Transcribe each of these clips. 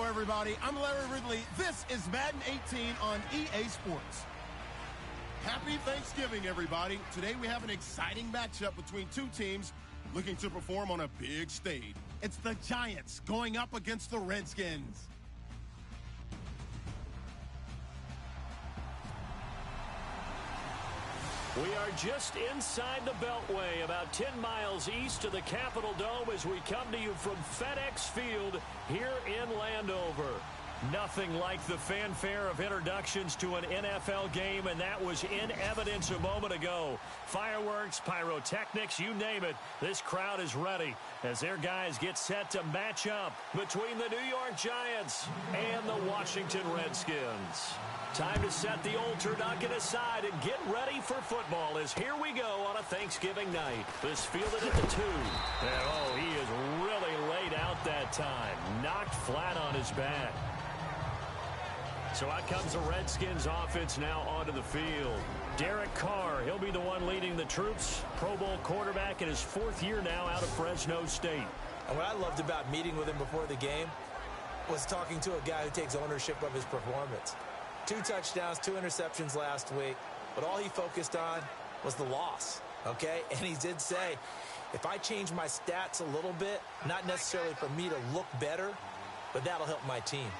everybody. I'm Larry Ridley. This is Madden 18 on EA Sports. Happy Thanksgiving, everybody. Today we have an exciting matchup between two teams looking to perform on a big stage. It's the Giants going up against the Redskins. We are just inside the Beltway, about 10 miles east of the Capitol Dome as we come to you from FedEx Field here in Landover. Nothing like the fanfare of introductions to an NFL game, and that was in evidence a moment ago. Fireworks, pyrotechnics, you name it. This crowd is ready as their guys get set to match up between the New York Giants and the Washington Redskins. Time to set the old turducken aside and get ready for football as here we go on a Thanksgiving night. This fielded at the 2. And oh, he is really laid out that time. Knocked flat on his back. So out comes the Redskins offense now onto the field. Derek Carr, he'll be the one leading the troops. Pro Bowl quarterback in his 4th year now out of Fresno State. And what I loved about meeting with him before the game was talking to a guy who takes ownership of his performance. 2 touchdowns, 2 interceptions last week, but all he focused on was the loss, okay? And he did say, if I change my stats a little bit, not necessarily for me to look better, but that'll help my team.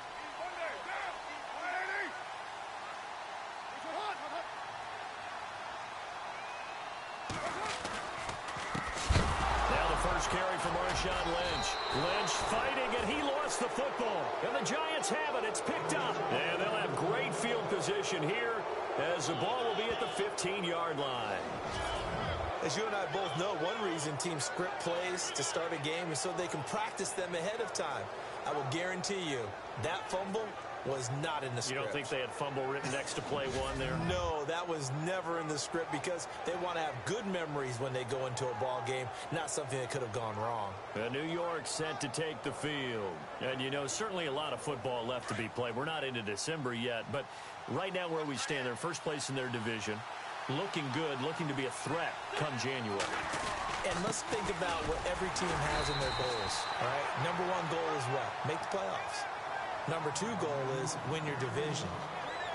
First carry from Marshawn Lynch. Lynch fighting, and he lost the football. And the Giants have it. It's picked up. And they'll have great field position here as the ball will be at the 15-yard line. As you and I both know, one reason teams script plays to start a game is so they can practice them ahead of time. I will guarantee you that fumble was not in the script. You don't think they had fumble written next to play 1 there? No, that was never in the script because they want to have good memories when they go into a ball game, not something that could have gone wrong. New York set to take the field. And, you know, certainly a lot of football left to be played. We're not into December yet, but right now where we stand, they're first place in their division. Looking good, looking to be a threat come January. And let's think about what every team has in their goals, all right? Number 1 goal is what? Make the playoffs. Number 2 goal is win your division.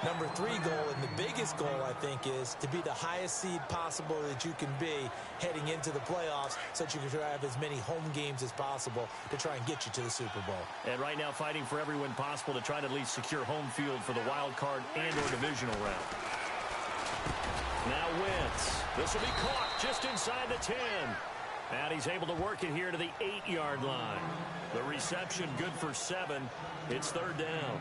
Number 3 goal, and the biggest goal, I think, is to be the highest seed possible that you can be heading into the playoffs so that you can have as many home games as possible to try and get you to the Super Bowl. And right now fighting for every win possible to try to at least secure home field for the wild card and or divisional round. Now Wentz. This will be caught just inside the 10. And he's able to work it here to the 8-yard line. The reception good for 7. It's 3rd down.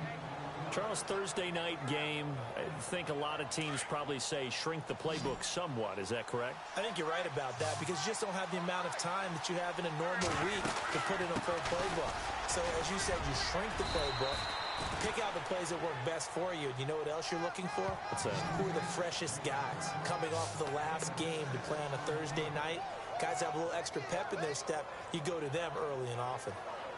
Charles, Thursday night game, I think a lot of teams probably say shrink the playbook somewhat. Is that correct? I think you're right about that because you just don't have the amount of time that you have in a normal week to put in a full playbook. So as you said, you shrink the playbook, pick out the plays that work best for you. And you know what else you're looking for? What's that? Who are the freshest guys coming off the last game to play on a Thursday night? Guys have a little extra pep in their step. You go to them early and often.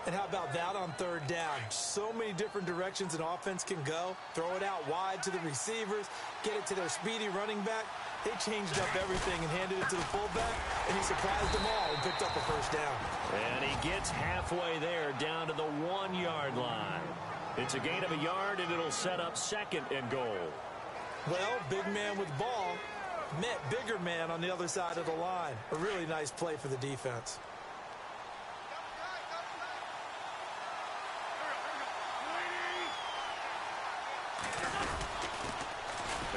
And how about that on 3rd down? So many different directions an offense can go. Throw it out wide to the receivers. Get it to their speedy running back. They changed up everything and handed it to the fullback. And he surprised them all and picked up a 1st down. And he gets halfway there down to the 1-yard line. It's a gain of a yard, and it'll set up 2nd and goal. Well, big man with ball met bigger man on the other side of the line. A really nice play for the defense.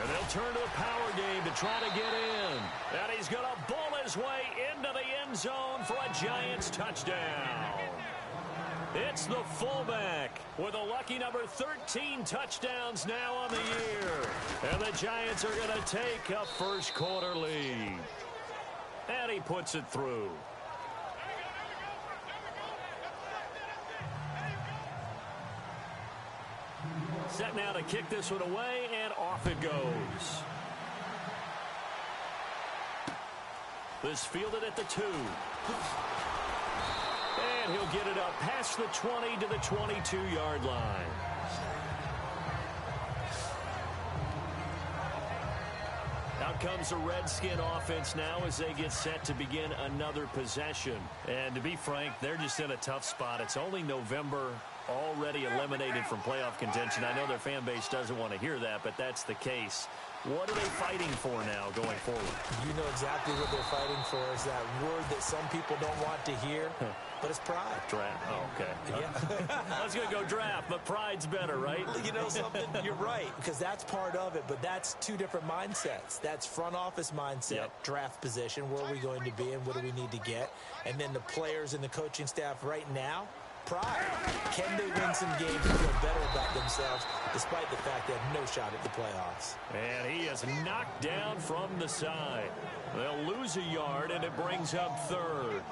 And they'll turn to the power game to try to get in. And he's going to bull his way into the end zone for a Giants touchdown. It's the fullback with a lucky number 13 touchdowns now on the year. And the Giants are going to take a first quarter lead. And he puts it through. Set now to kick this one away, and off it goes. This fielded at the 2. And he'll get it up past the 20 to the 22-yard line. Out comes the Redskin offense now as they get set to begin another possession. And to be frank, they're just in a tough spot. It's only November. already eliminated from playoff contention. I know their fan base doesn't want to hear that, but that's the case. What are they fighting for now going forward? You know exactly what they're fighting for is that word that some people don't want to hear, but it's pride. Draft. Oh, okay. Yeah. I was going to go draft, but pride's better, right? You know something? You're right, because that's part of it, but that's two different mindsets. That's front office mindset, draft position, where are we going to be and what do we need to get? And then the players and the coaching staff right now, pride. Can they win some games and feel better about themselves despite the fact they have no shot at the playoffs? And he is knocked down from the side. They'll lose a yard, and it brings up third.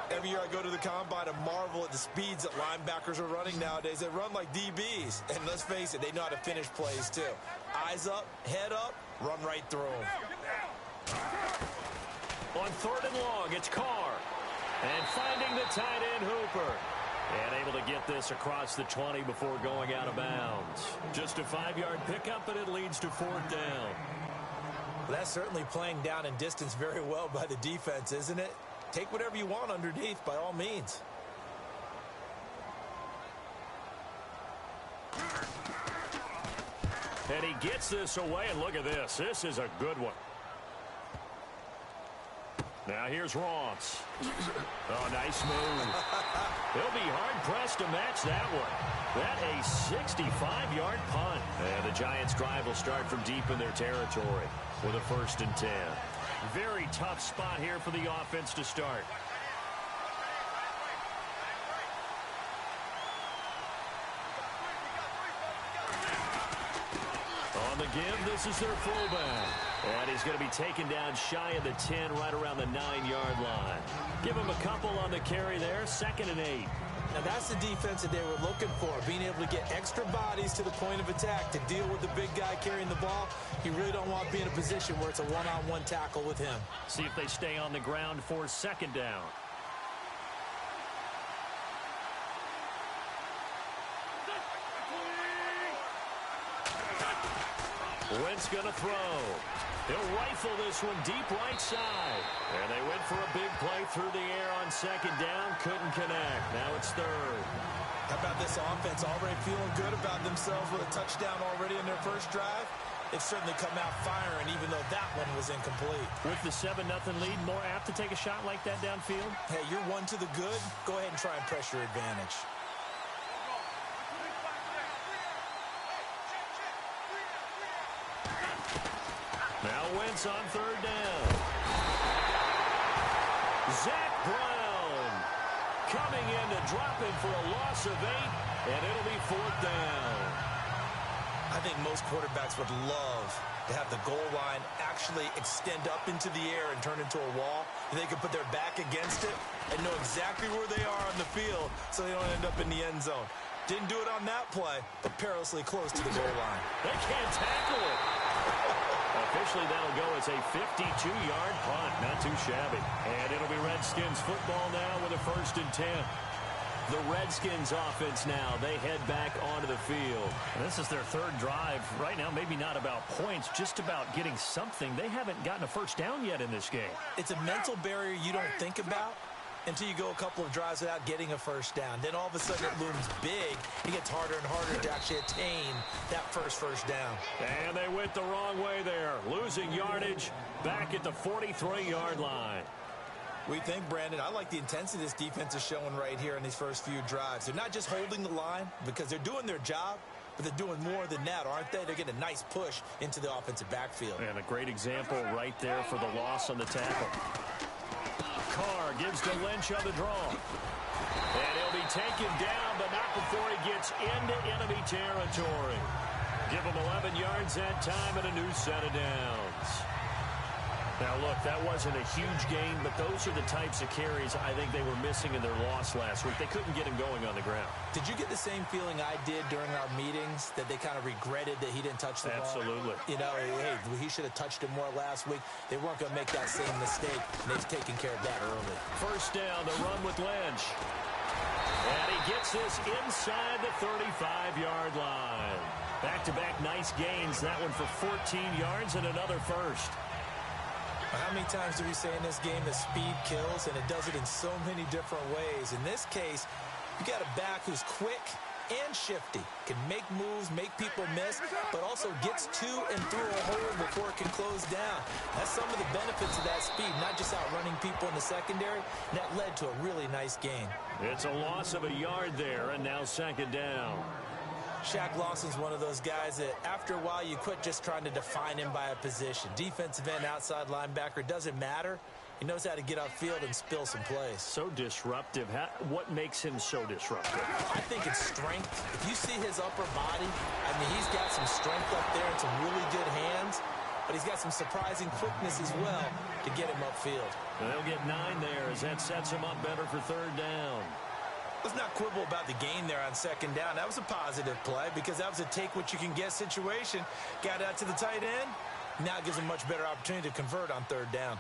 Every year I go to the combine and marvel at the speeds that linebackers are running nowadays. They run like DBs. And let's face it, they know how to finish plays too. Eyes up, head up, run right through them. On third and long, it's Carr. And finding the tight end, Hooper. And able to get this across the 20 before going out of bounds. Just a 5-yard pickup, and it leads to fourth down. Well, that's certainly playing down in distance very well by the defense, isn't it? Take whatever you want underneath, by all means. And he gets this away, and look at this. This is a good one. Now here's Ross. Oh, nice move. He'll be hard-pressed to match that one. That a 65-yard punt. And the Giants' drive will start from deep in their territory with a 1st and 10. Very tough spot here for the offense to start. On the give, this is their fullback. And he's going to be taken down shy of the 10, right around the 9-yard line. Give him a couple on the carry there, 2nd and 8. Now that's the defense that they were looking for, being able to get extra bodies to the point of attack to deal with the big guy carrying the ball. You really don't want to be in a position where it's a one-on-one tackle with him. See if they stay on the ground for 2nd down. Wentz going to throw. He'll rifle this one deep right side. And they went for a big play through the air on 2nd down. Couldn't connect. Now it's 3rd. How about this offense already feeling good about themselves with a touchdown already in their first drive? They've certainly come out firing, even though that one was incomplete. With the 7-0 lead, more apt to take a shot like that downfield? Hey, you're one to the good. Go ahead and try and press your advantage. Now Wentz on 3rd down. Zach Brown coming in to drop it for a loss of 8, and it'll be 4th down. I think most quarterbacks would love to have the goal line actually extend up into the air and turn into a wall. And they can put their back against it and know exactly where they are on the field so they don't end up in the end zone. Didn't do it on that play, but perilously close to the goal line. They can't tackle it. Officially, that'll go as a 52-yard punt. Not too shabby. And it'll be Redskins football now with a 1st and 10. The Redskins offense now, they head back onto the field. And this is their 3rd drive. Right now, maybe not about points, just about getting something. They haven't gotten a 1st down yet in this game. It's a mental barrier you don't think about until you go a couple of drives without getting a 1st down. Then all of a sudden it looms big. It gets harder and harder to actually attain that first down. And they went the wrong way there. Losing yardage back at the 43-yard line. We think, Brandon, I like the intensity this defense is showing right here in these first few drives. They're not just holding the line because they're doing their job, but they're doing more than that, aren't they? They're getting a nice push into the offensive backfield. And a great example right there for the loss on the tackle. Carr gives to Lynch on the draw. And he'll be taken down, but not before he gets into enemy territory. Give him 11 yards that time and a new set of downs. Now, look, that wasn't a huge gain, but those are the types of carries I think they were missing in their loss last week. They couldn't get him going on the ground. Did you get the same feeling I did during our meetings, that they kind of regretted that he didn't touch the ball? Absolutely. You know, hey, he should have touched it more last week. They weren't going to make that same mistake, and they've taken care of that early. 1st down, the run with Lynch. And he gets this inside the 35-yard line. Back-to-back nice gains. That one for 14 yards and another 1st. How many times do we say in this game that speed kills, and it does it in so many different ways? In this case, You got a back who's quick and shifty, can make moves, make people miss, but also gets to and through a hole before it can close down. That's some of the benefits of that speed, not just outrunning people in the secondary. And that led to a really nice gain. It's a loss of a yard there, and now second down. Shaq Lawson's one of those guys that after a while you quit just trying to define him by a position. Defensive end, outside linebacker, doesn't matter. He knows how to get upfield and spill some plays. So disruptive. What makes him so disruptive? I think it's strength. If you see his upper body, I mean, he's got some strength up there and some really good hands, but he's got some surprising quickness as well to get him upfield. And they'll get 9 there as that sets him up better for third down. Let's not quibble about the gain there on second down. That was a positive play because that was a take-what-you-can-get situation. Got out to the tight end. Now it gives him a much better opportunity to convert on third down.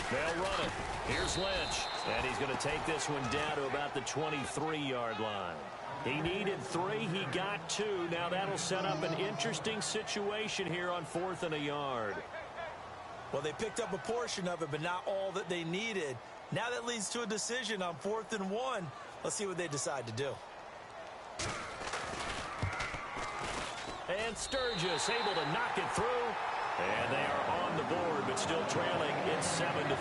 They'll run it. Here's Lynch. And he's going to take this one down to about the 23-yard line. He needed 3. He got 2. Now that'll set up an interesting situation here on 4th and a yard. Well, they picked up a portion of it, but not all that they needed. Now that leads to a decision on 4th and 1. Let's see what they decide to do. And Sturgis able to knock it through. And they are on the board, but still trailing. It's 7-3.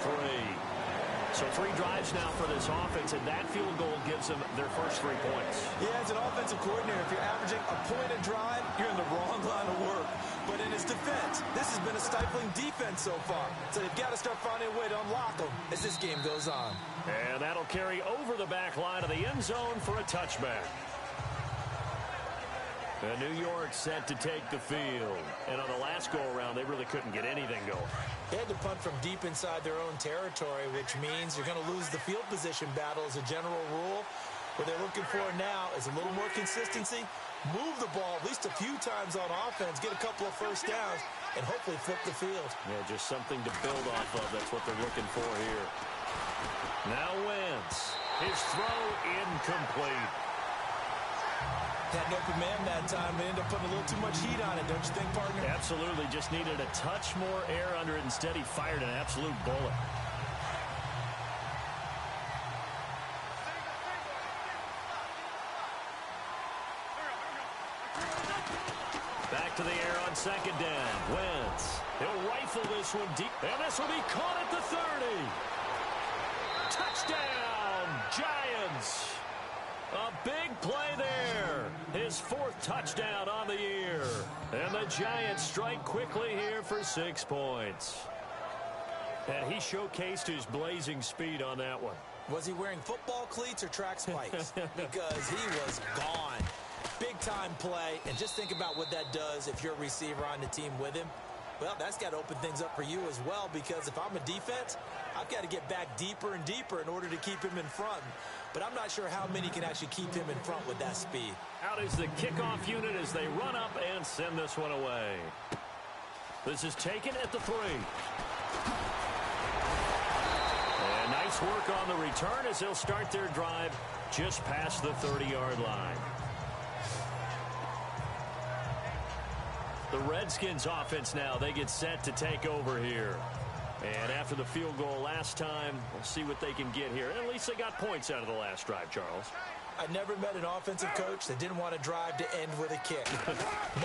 So 3 drives now for this offense, and that field goal gives them their first 3 points. Yeah, as an offensive coordinator, if you're averaging a point a drive, you're in the wrong line of work. But in his defense, this has been a stifling defense so far. So they've got to start finding a way to unlock them as this game goes on. And that'll carry over the back line of the end zone for a touchback. And New York set to take the field. And on the last go-around, they really couldn't get anything going. They had to punt from deep inside their own territory, which means you're going to lose the field position battle as a general rule. What they're looking for now is a little more consistency, move the ball at least a few times on offense, get a couple of first downs, and hopefully flip the field. Yeah, just something to build off of. That's what they're looking for here. Now Wentz. His throw incomplete. Had an open man that time. They ended up putting a little too much heat on it, don't you think, partner? Absolutely. Just needed a touch more air under it. Instead, he fired an absolute bullet. Back to the air on second down. Wentz. He'll rifle this one deep. And this will be caught at the 30. Touchdown, Giants. A big play there. His 4th touchdown on the year. And the Giants strike quickly here for 6 points. And he showcased his blazing speed on that one. Was he wearing football cleats or track spikes? Because he was gone. Big-time play. And just think about what that does if you're a receiver on the team with him. Well, that's got to open things up for you as well, because if I'm a defense, I've got to get back deeper and deeper in order to keep him in front. But I'm not sure how many can actually keep him in front with that speed. Out is the kickoff unit as they run up and send this one away. This is taken at the 3. And nice work on the return as they'll start their drive just past the 30-yard line. The Redskins offense now, they get set to take over here. And after the field goal last time, we'll see what they can get here. And at least they got points out of the last drive, Charles. I never met an offensive coach that didn't want a drive to end with a kick.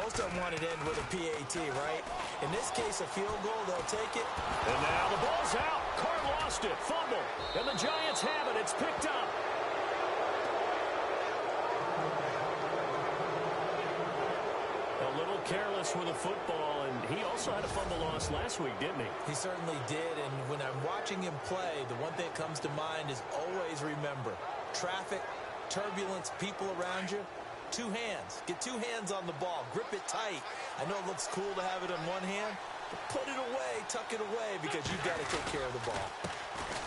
Most of them wanted to end with a PAT, right? In this case, a field goal, they'll take it. And now the ball's out. Carr lost it. Fumble. And the Giants have it. It's picked up. A little careless with a football, and he also had a fumble loss last week, didn't he? He certainly did, and when I'm watching him play, the one thing that comes to mind is always remember, traffic, turbulence, people around you, 2 hands. Get 2 hands on the ball. Grip it tight. I know it looks cool to have it on one hand, but put it away, tuck it away, because you've got to take care of the ball.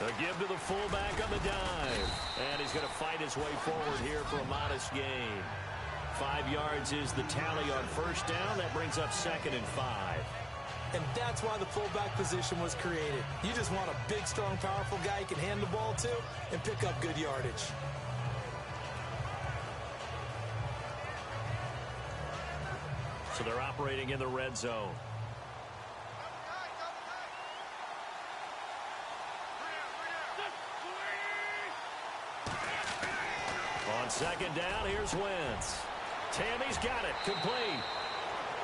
A give to the fullback on the dive, and he's going to fight his way forward here for a modest gain. 5 yards is the tally on first down. That brings up 2nd and 5. And that's why the fullback position was created. You just want a big, strong, powerful guy you can hand the ball to and pick up good yardage. So they're operating in the red zone. On second down, here's Wentz. Tammy's got it, complete.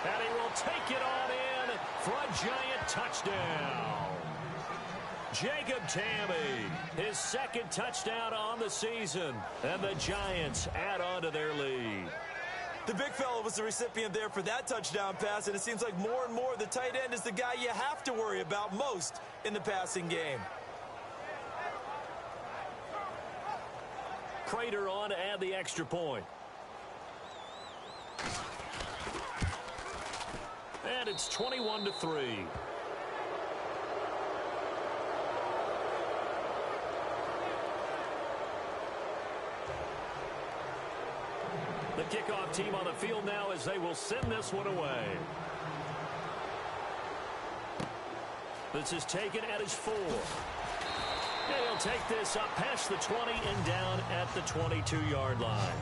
And he will take it on in for a giant touchdown. Jacob Tamme, his second touchdown on the season. And the Giants add on to their lead. The big fella was the recipient there for that touchdown pass, and it seems like more and more the tight end is the guy you have to worry about most in the passing game. Prater on to add the extra point. And it's 21-3. The kickoff team on the field now as they will send this one away. This is taken at his 4. And he'll take this up past the 20 and down at the 22-yard line.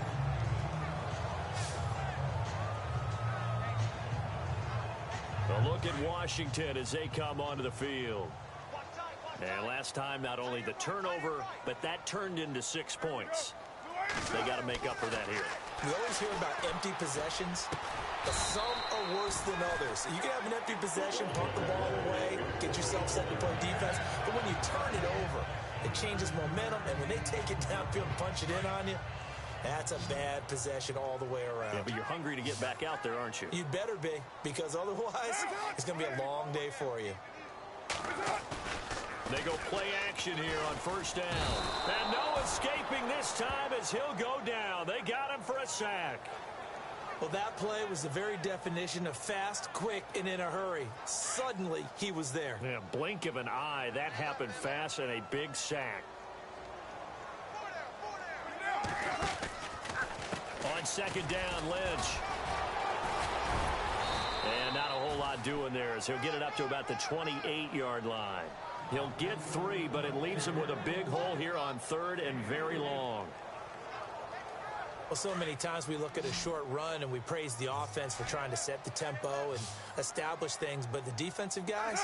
A look at Washington as they come onto the field. And last time, not only the turnover, but that turned into 6 points. They got to make up for that here. We always hear about empty possessions, but some are worse than others. You can have an empty possession, punt the ball away, get yourself set to play defense, but when you turn it over, it changes momentum, and when they take it downfield and punch it in on you, that's a bad possession all the way around. Yeah, but you're hungry to get back out there, aren't you? You'd better be, because otherwise, it's going to be a long day for you. They go play action here on first down. And no escaping this time as he'll go down. They got him for a sack. Well, that play was the very definition of fast, quick, and in a hurry. Suddenly, he was there. Yeah, blink of an eye. That happened fast and a big sack. On second down, Lynch. And not a whole lot doing there as he'll get it up to about the 28-yard line. He'll get 3, but it leaves him with a big hole here on third and very long. Well, so many times we look at a short run and we praise the offense for trying to set the tempo and establish things, but the defensive guys,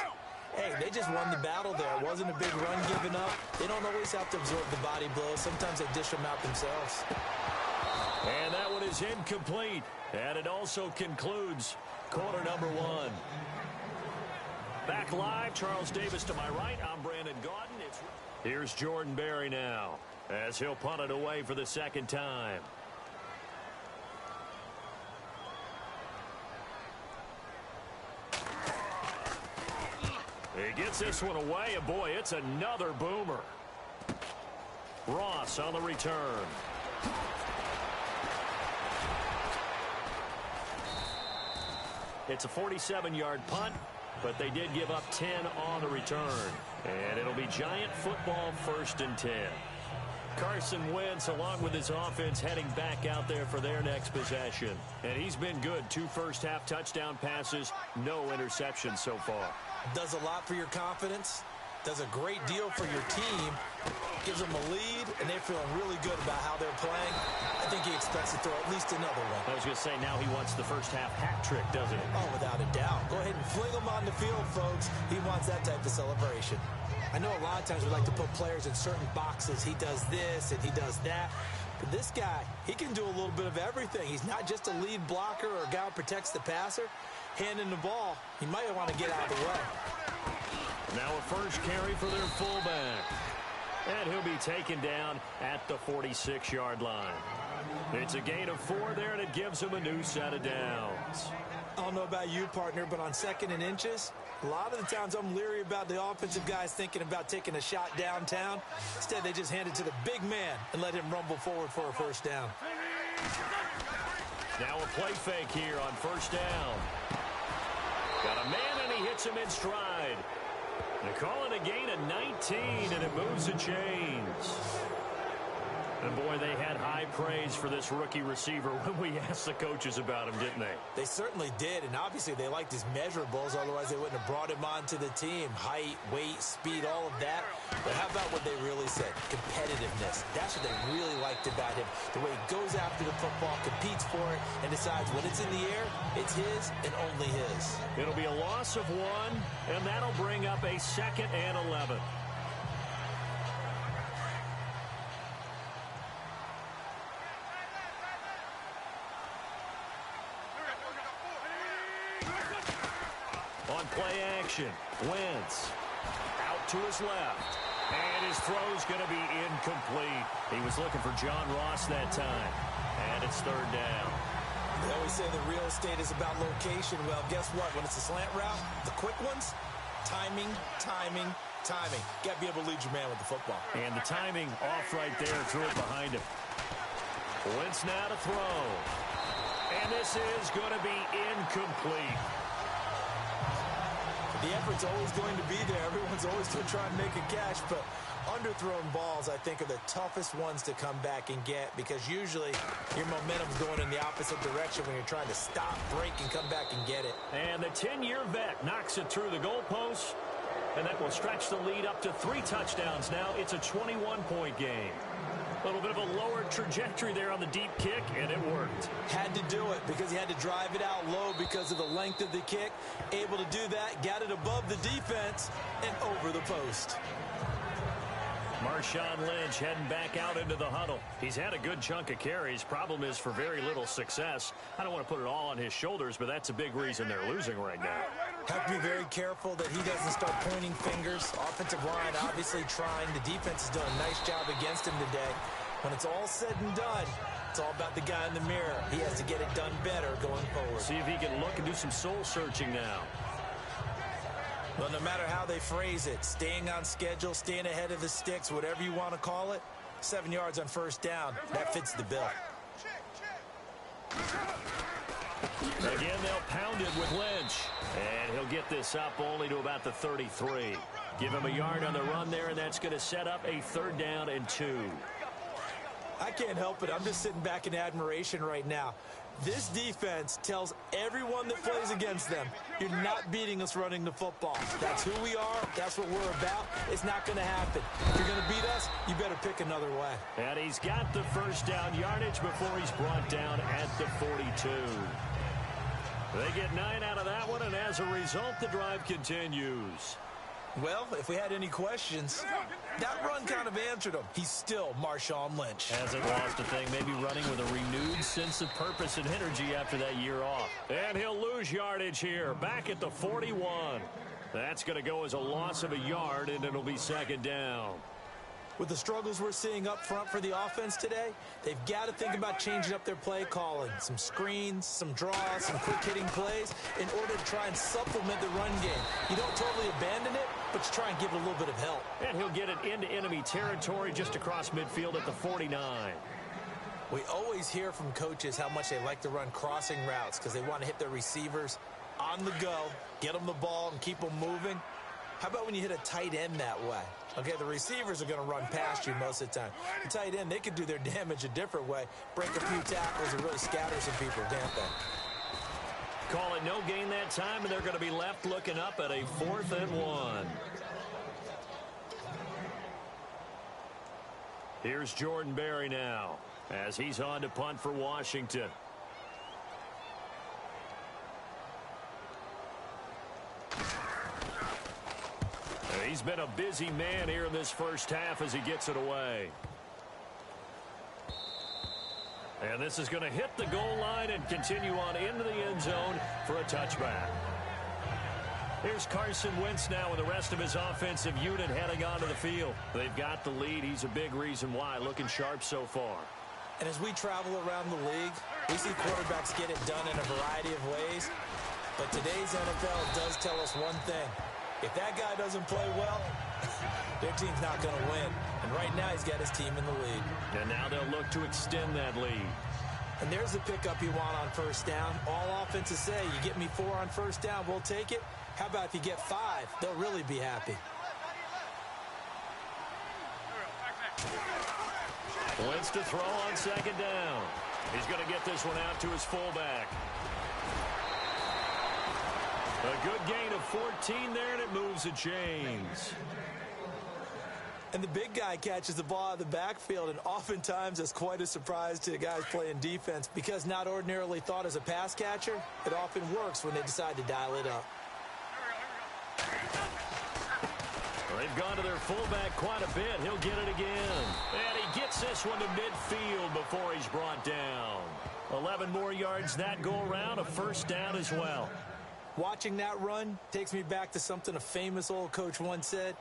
hey, they just won the battle there. It wasn't a big run given up. They don't always have to absorb the body blows. Sometimes they dish them out themselves. And that one is incomplete. And it also concludes quarter number 1. Back live, Charles Davis to my right. I'm Brandon Gaudin. Here's Jordan Berry now as he'll punt it away for the second time. He gets this one away, and boy, it's another boomer. Ross on the return. It's a 47-yard punt, but they did give up 10 on the return. And it'll be Giant football, 1st and 10. Carson Wentz, along with his offense, heading back out there for their next possession. And he's been good. 2 first-half touchdown passes, no interceptions so far. Does a lot for your confidence, does a great deal for your team, gives them a lead, and they're feeling really good about how they're playing. I think he expects to throw at least another one. I was going to say, now he wants the first-half hat trick, doesn't he? Oh, without a doubt. Go ahead and fling him on the field, folks. He wants that type of celebration. I know a lot of times we like to put players in certain boxes. He does this and he does that. But this guy, he can do a little bit of everything. He's not just a lead blocker or a guy who protects the passer. Handing the ball, he might want to get out of the way. Now a first carry for their fullback. And he'll be taken down at the 46-yard line. It's a gain of 4 there, and it gives him a new set of downs. I don't know about you, partner, but on 2nd and inches, a lot of the times I'm leery about the offensive guys thinking about taking a shot downtown. Instead, they just hand it to the big man and let him rumble forward for a first down. Now a play fake here on first down. Got a man, and he hits him in stride. They call it a gain of 19, and it moves the chains. And, boy, they had high praise for this rookie receiver when we asked the coaches about him, didn't they? They certainly did, and obviously they liked his measurables. Otherwise, they wouldn't have brought him onto the team. Height, weight, speed, all of that. But how about what they really said? Competitiveness. That's what they really liked about him. The way he goes after the football, competes for it, and decides when it's in the air, it's his and only his. It'll be a loss of 1, and that'll bring up a 2nd and 11. on play action. Wentz out to his left. And his throw's going to be incomplete. He was looking for John Ross that time. And it's third down. They always say that real estate is about location. Well, guess what? When it's a slant route, the quick ones, timing, timing, timing. Got to be able to lead your man with the football. And the timing off right there. Threw it behind him. Wentz now to throw. And this is going to be incomplete. The effort's always going to be there. Everyone's always going to try and make a catch, but underthrown balls, I think, are the toughest ones to come back and get because usually your momentum's going in the opposite direction when you're trying to stop, break, and come back and get it. And the 10-year vet knocks it through the goalpost, and that will stretch the lead up to 3 touchdowns now. It's a 21-point game. A little bit of a lower trajectory there on the deep kick, and it worked. Had to do it because he had to drive it out low because of the length of the kick. Able to do that, got it above the defense, and over the post. Marshawn Lynch heading back out into the huddle. He's had a good chunk of carries. Problem is for very little success. I don't want to put it all on his shoulders, but that's a big reason they're losing right now. Have to be very careful that he doesn't start pointing fingers. Offensive line obviously trying. The defense has done a nice job against him today. When it's all said and done, it's all about the guy in the mirror. He has to get it done better going forward. See if he can look and do some soul searching now. Well, no matter how they phrase it, staying on schedule, staying ahead of the sticks, whatever you want to call it, 7 yards on first down, that fits the bill. Again, they'll pound it with Lynch. And he'll get this up only to about the 33. Give him a yard on the run there, and that's going to set up a 3rd down and 2. I can't help it. I'm just sitting back in admiration right now. This defense tells everyone that plays against them, you're not beating us running the football. That's who we are. That's what we're about. It's not going to happen. If you're going to beat us, you better pick another way. And he's got the first down yardage before he's brought down at the 42. They get 9 out of that one, and as a result, the drive continues. Well, if we had any questions, that run kind of answered him. He's still Marshawn Lynch. Hasn't lost a thing, maybe running with a renewed sense of purpose and energy after that year off. And he'll lose yardage here, back at the 41. That's going to go as a loss of a yard, and it'll be 2nd down. With the struggles we're seeing up front for the offense today, they've got to think about changing up their play calling. Some screens, some draws, some quick-hitting plays in order to try and supplement the run game. You don't totally abandon it, but you try and give it a little bit of help. And he'll get it into enemy territory just across midfield at the 49. We always hear from coaches how much they like to run crossing routes because they want to hit their receivers on the go, get them the ball, and keep them moving. How about when you hit a tight end that way? Okay, the receivers are going to run past you most of the time. The tight end, they can do their damage a different way, break a few tackles and really scatter some people, can't they? Call it no gain that time, and they're going to be left looking up at a 4th and 1. Here's Jordan Berry now as he's on to punt for Washington. He's been a busy man here in this first half as he gets it away. And this is going to hit the goal line and continue on into the end zone for a touchback. Here's Carson Wentz now with the rest of his offensive unit heading onto the field. They've got the lead. He's a big reason why. Looking sharp so far. And as we travel around the league, we see quarterbacks get it done in a variety of ways. But today's NFL does tell us one thing. If that guy doesn't play well, their team's not going to win. And right now, he's got his team in the lead. And now they'll look to extend that lead. And there's the pickup you want on first down. All offenses say, you get me 4 on first down, we'll take it. How about if you get 5? They'll really be happy. Wentz to throw on 2nd down. He's going to get this one out to his fullback. A good gain of 14 there, and it moves the chains. And the big guy catches the ball out of the backfield, and oftentimes that's quite a surprise to the guys playing defense because not ordinarily thought as a pass catcher, it often works when they decide to dial it up. They've gone to their fullback quite a bit. He'll get it again. And he gets this one to midfield before he's brought down. 11 more yards that go around, a first down as well. Watching that run takes me back to something a famous old coach once said.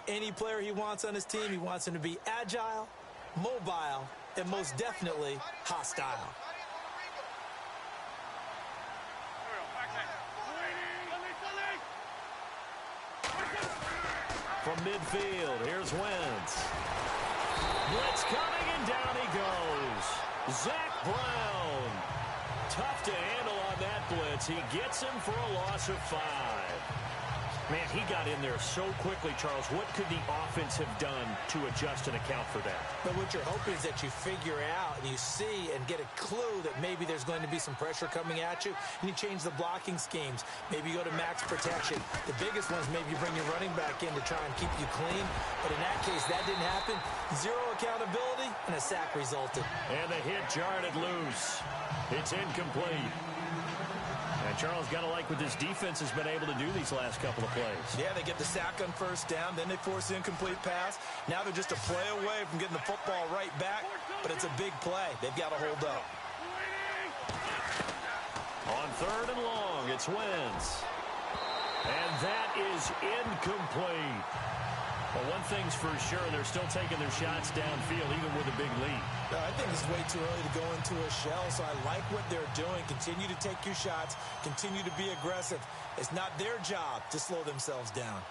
Any player he wants on his team, he wants him to be agile, mobile, and most definitely hostile. From midfield, here's Wentz. Blitz coming, and down he goes. Zach Brown. Tough to handle on that blitz. He gets him for a loss of 5. Man, he got in there so quickly, Charles. What could the offense have done to adjust and account for that? But what you're hoping is that you figure out and you see and get a clue that maybe there's going to be some pressure coming at you, and you change the blocking schemes. Maybe you go to max protection. The biggest ones, maybe you bring your running back in to try and keep you clean. But in that case, that didn't happen. Zero accountability, and a sack resulted. And the hit jarred it loose. It's incomplete. And Charles, got to like what this defense has been able to do these last couple of plays. Yeah, they get the sack on first down, then they force the incomplete pass. Now they're just a play away from getting the football right back, but it's a big play. They've got to hold up. On 3rd and long, it's Wentz. And that is incomplete. Well, one thing's for sure, they're still taking their shots downfield, even with a big lead. I think it's way too early to go into a shell, so I like what they're doing. Continue to take your shots. Continue to be aggressive. It's not their job to slow themselves down.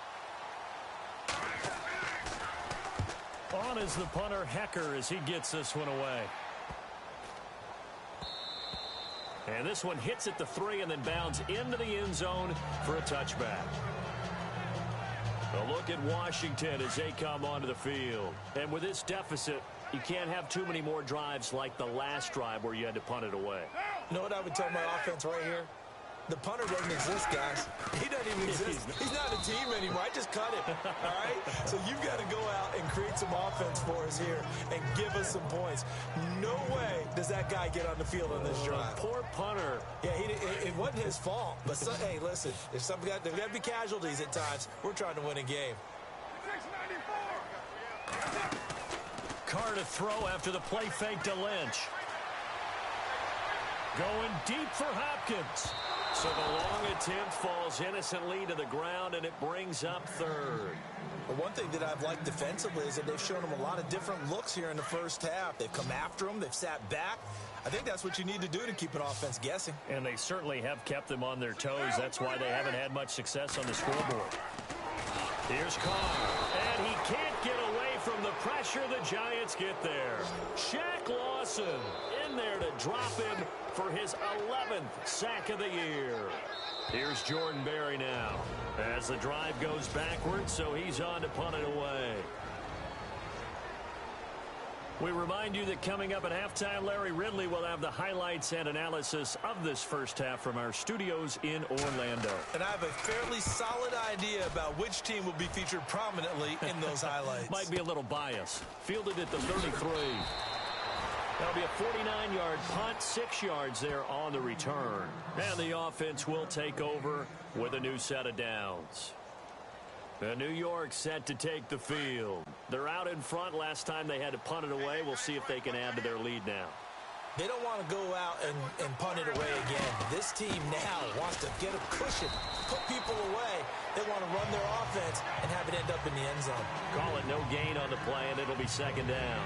On is the punter, Hecker, as he gets this one away. And this one hits at the 3 and then bounds into the end zone for a touchback. A look at Washington as they come onto the field. And with this deficit, you can't have too many more drives like the last drive where you had to punt it away. You know what I would tell my offense right here? The punter doesn't exist, guys. He doesn't even exist. He's not a team anymore. I just cut him, all right? So you've got to go out and create some offense for us here and give us some points. No way does that guy get on the field on this drive. Poor punter. Yeah, it wasn't his fault. But, hey, listen, there's got to be casualties at times. We're trying to win a game. Carr to throw after the play fake to Lynch. Going deep for Hopkins. So the long attempt falls innocently to the ground, and it brings up 3rd. But one thing that I've liked defensively is that they've shown them a lot of different looks here in the first half. They've come after them. They've sat back. I think that's what you need to do to keep an offense guessing. And they certainly have kept them on their toes. That's why they haven't had much success on the scoreboard. Here's Carr. And he can't get away from the pressure. The Giants get there. Shaq Lawson in there to drop him for his 11th sack of the year. Here's Jordan Berry now as the drive goes backwards, so he's on to punt it away. We remind you that coming up at halftime, Larry Ridley will have the highlights and analysis of this first half from our studios in Orlando. And I have a fairly solid idea about which team will be featured prominently in those highlights. Might be a little bias. Fielded at the 33. That'll be a 49-yard punt, 6 yards there on the return. And the offense will take over with a new set of downs. The New York set to take the field. They're out in front. Last time they had to punt it away. We'll see if they can add to their lead now. They don't want to go out and punt it away again. This team now wants to get a cushion, put people away. They want to run their offense and have it end up in the end zone. Call it no gain on the play, and it'll be 2nd down.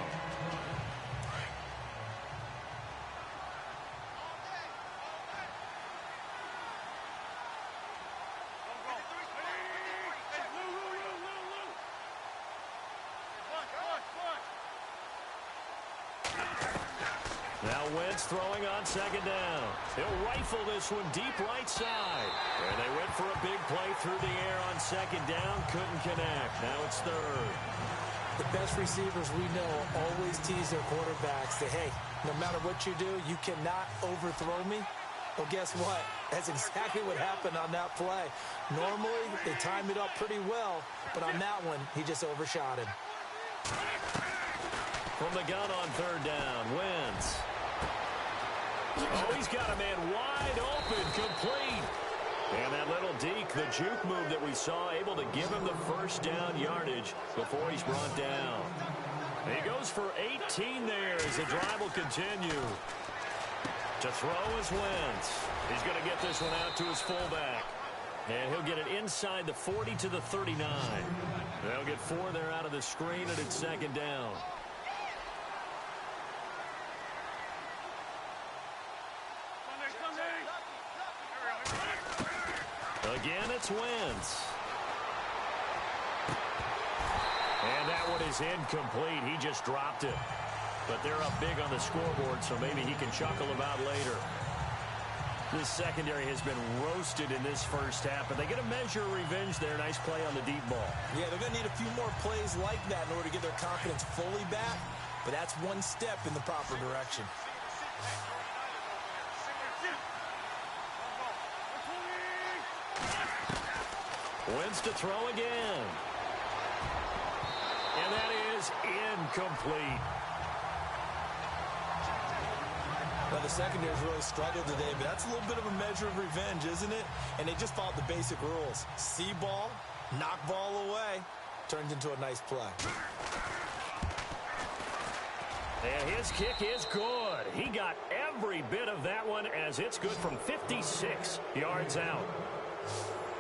Now Wentz throwing on 2nd down. He'll rifle this one deep right side. And they went for a big play through the air on 2nd down. Couldn't connect. Now it's 3rd. The best receivers we know always tease their quarterbacks that, hey, no matter what you do, you cannot overthrow me. Well, guess what? That's exactly what happened on that play. Normally, they time it up pretty well, but on that one, he just overshot him. From the gun on 3rd down, Wentz. Oh, he's got a man wide open, complete. And that little deke, the juke move that we saw, able to give him the 1st down yardage before he's brought down. He goes for 18 there as the drive will continue. To throw is Wentz. He's going to get this one out to his fullback. And he'll get it inside the 40 to the 39. They'll get 4 there out of the screen, and it's second down. Again, it's Wentz. And that one is incomplete. He just dropped it. But they're up big on the scoreboard, so maybe he can chuckle about later. This secondary has been roasted in this first half, but they get a measure of revenge there. Nice play on the deep ball. Yeah, they're going to need a few more plays like that in order to get their confidence fully back, but that's one step in the proper direction. Wins to throw again. And that is incomplete. Well, the secondary's really struggled today, but that's a little bit of a measure of revenge, isn't it? And they just followed the basic rules. See ball, knock ball away, turns into a nice play. And his kick is good. He got every bit of that one as it's good from 56 yards out.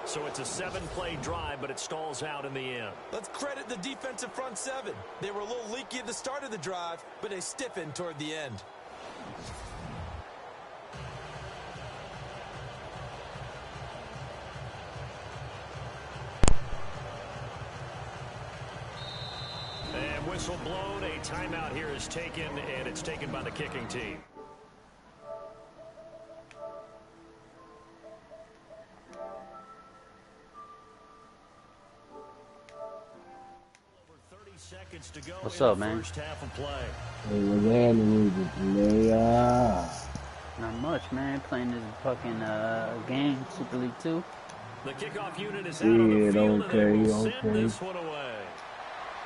So it's a 7-play drive, but it stalls out in the end. Let's credit the defensive front seven. They were a little leaky at the start of the drive, but they stiffened toward the end. And whistle blown. A timeout here is taken, and it's taken by the kicking team. To go. What's up, man? First half of play. Hey, what's happening with you, Not much, man. Playing this fucking game, Super League 2. The kickoff unit is out on the field, and they will send this one away.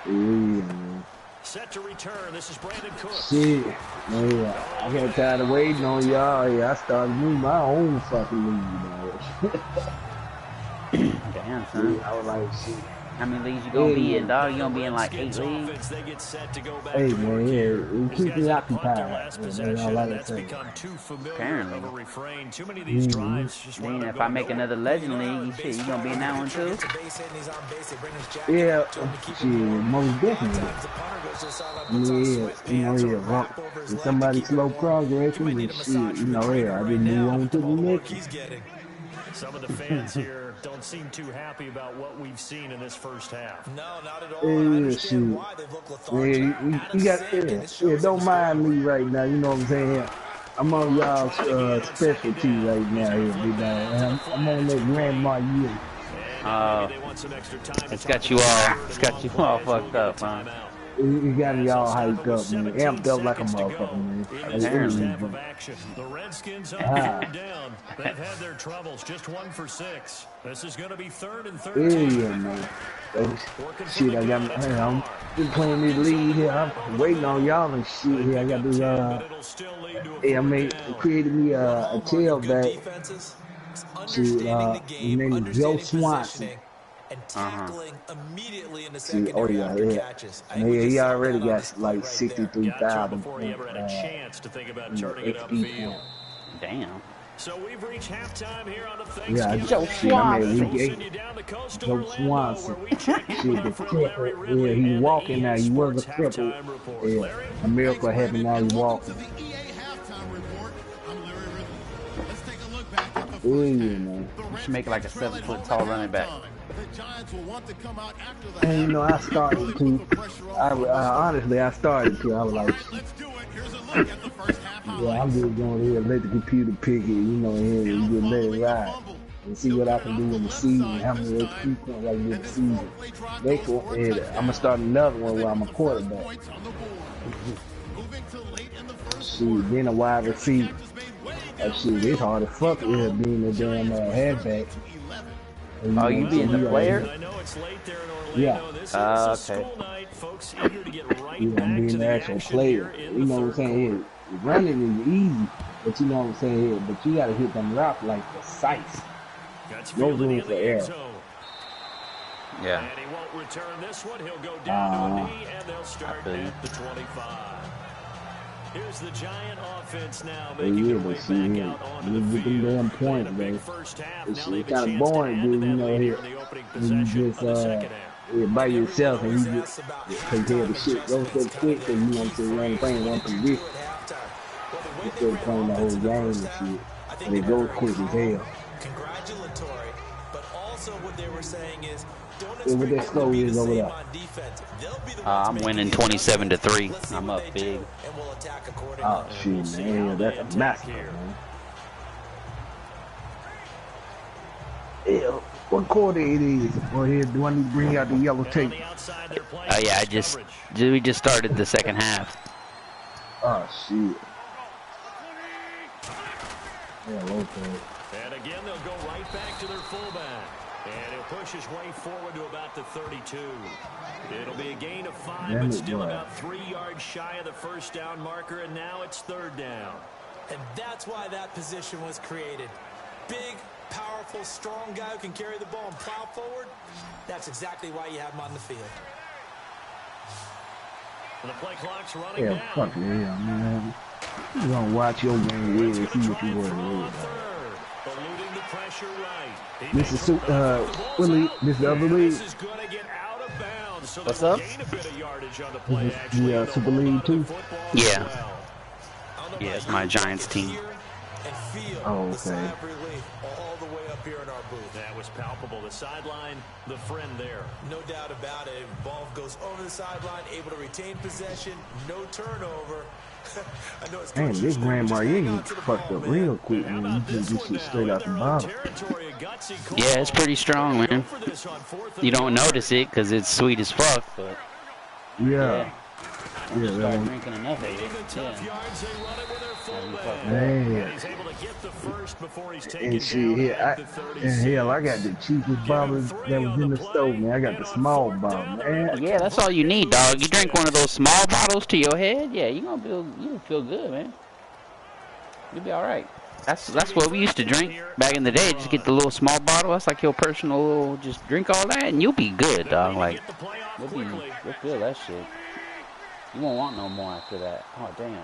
Yeah. Set to return. This is Brandon Cooks. Shit. Yeah. I got tired of waiting on y'all. Yeah, I started moving my own fucking league, dog. Damn, son. Yeah, I was like, shit. How many leagues you gonna be in, dog? You gonna be in like 8 leagues? Hey, man, yeah, keep me occupied. Apparently. Then if I make another Legend League, shit, you gonna be in that one too? Yeah, shit, most definitely. Yeah, if somebody slow progressing, then shit, you know, yeah, I just move on to the next. Some of the fans here don't seem too happy about what we've seen in this first half. No, not at all. I understand why they've looked lethargic. Yeah, you got, don't mind me right now, you know what I'm saying? I'm on y'all's specialty right now here, big dog. I'm on that grandma year. It's got you all fucked up, huh? You got y'all hyped up, man. Amped up like a motherfucker, man. The Redskins up down. They've had their troubles. Just 1 for 6. This is going to be 3rd and 13. Yeah, man. Shit, I'm just playing this league here. I'm waiting on y'all and shit here. I got this, created me a tailback. His name is Joe Swanson. And tackling immediately in the secondary catches. Yeah, he already got like 63,000. Before he ever had a chance to think about turning it upfield. Damn. So we've reached halftime here on the Thanksgiving. Yeah, Joe Swanson. Joe Swanson. Yeah, he's walking now. He was a cripple. Yeah, a miracle happened now. He's walking. Yeah, man. You should make it like a 7-foot tall running back. And you know, I started to. Honestly, I started to. I was like, yeah, I'm just going here, let the computer pick it, you know, and just let it ride and see what I can do in the season, how many XP points I can get in the season. I'm gonna start another one where I'm a quarterback. Shit, then a wide receiver. Shit, it's hard as fuck here being a damn halfback. Oh, you being the player? Yeah. Okay. Yeah, I'm being the actual player. You know what I'm saying? Yeah, running is easy, but you know what I'm saying? Yeah, but you gotta hit them rock like precise. No room for error. And Yeah. he won't return this one. He'll go down to a knee, and they'll start at the 25. Here's the Giant offense now Yeah, making their but way see, back yeah, out onto you the get them field. damn They had points, a big though. first half. It's Now they have a kind of chance to boring, add dude, to you that know, lead here here in the opening when you possession just of the second half. by And everyone yourself and always you asks about just take care of the halftime shit go so adjustments, kind quick of because their you want key to one phrase. thing, What one did you do position at halftime? Well, the way they instead of ran playing the offense whole in the game first and half, shit. I think And they it were goes very quick as calm, hell. congratulatory, but also what they were saying is don't Yeah, what expect that them to score be the is over same there? on defense. They'll be the ones I'm making winning the adjustments. 27-3. Let's see I'm what up they big. do, and we'll attack accordingly. Oh And shit, we'll see man, how yeah, they that's a attack massacre, here. man. Yeah, what quarter it is? Or here, do I need to bring out the yellow And on tape? the outside, they're playing Oh yeah, press coverage. we just started the second half. Oh shit. Yeah, okay. And again, they'll go right back to their fullback. And he'll push his way forward to about the 32. It'll be a gain of 5, Damn but it, still boy. about 3 yards shy of the first down marker, and now it's third down. And that's why that position was created. Big, powerful, strong guy who can carry the ball and plow forward. That's exactly why you have him on the field. And the play clock's running Yeah, down. fuck yeah, man. You gonna watch your game here It's and going see to what try you and want throw to on do. third. Eluding the pressure right. This is this the other league. This is going to get out of bounds. So What's they'll up? gain a bit of yardage on the play, This is actually. the and Super they'll hold League on to the too? football Yeah. as well. I don't know Yeah, about it's my you, Giants but I can team. hear and feel Oh, the sigh okay. of relief all the way up here in our booth. That was palpable. The sideline, the friend there. No doubt about it. Ball goes over the sideline, able to retain possession, no turnover. I know it's Man, coach's this thing, but Grand just hang Marquis on to the fucked ball, up man. real quick, And how man. You about can this get one shit now? straight In out the their own bottom. territory, a gutsy call. Yeah, it's pretty strong, They're gonna man. go for this on 4th and You don't 1. notice it because it's sweet as fuck, but Yeah. once you Yeah, start that drinking enough of Needing the it, tough yeah. yards, they run it with their fullback. fucked up. Man. And he's able to get the first before he's taken And shit, down here, at the 36. and hell, I got the cheapest Give him bottle 3 that was on in the the store, play, man. I got and the on small 4th bottle, down, they're able man. to Yeah, that's all you need, convert dog. You drink one of instead. those small bottles to your head, yeah, you feel good, man. You'll be all right. That's what we used to drink back in the day. Just get the little small bottle. That's like your personal little. Just drink all that, and you'll be good, dog. Like you'll feel that shit. You won't want no more after that. Oh damn.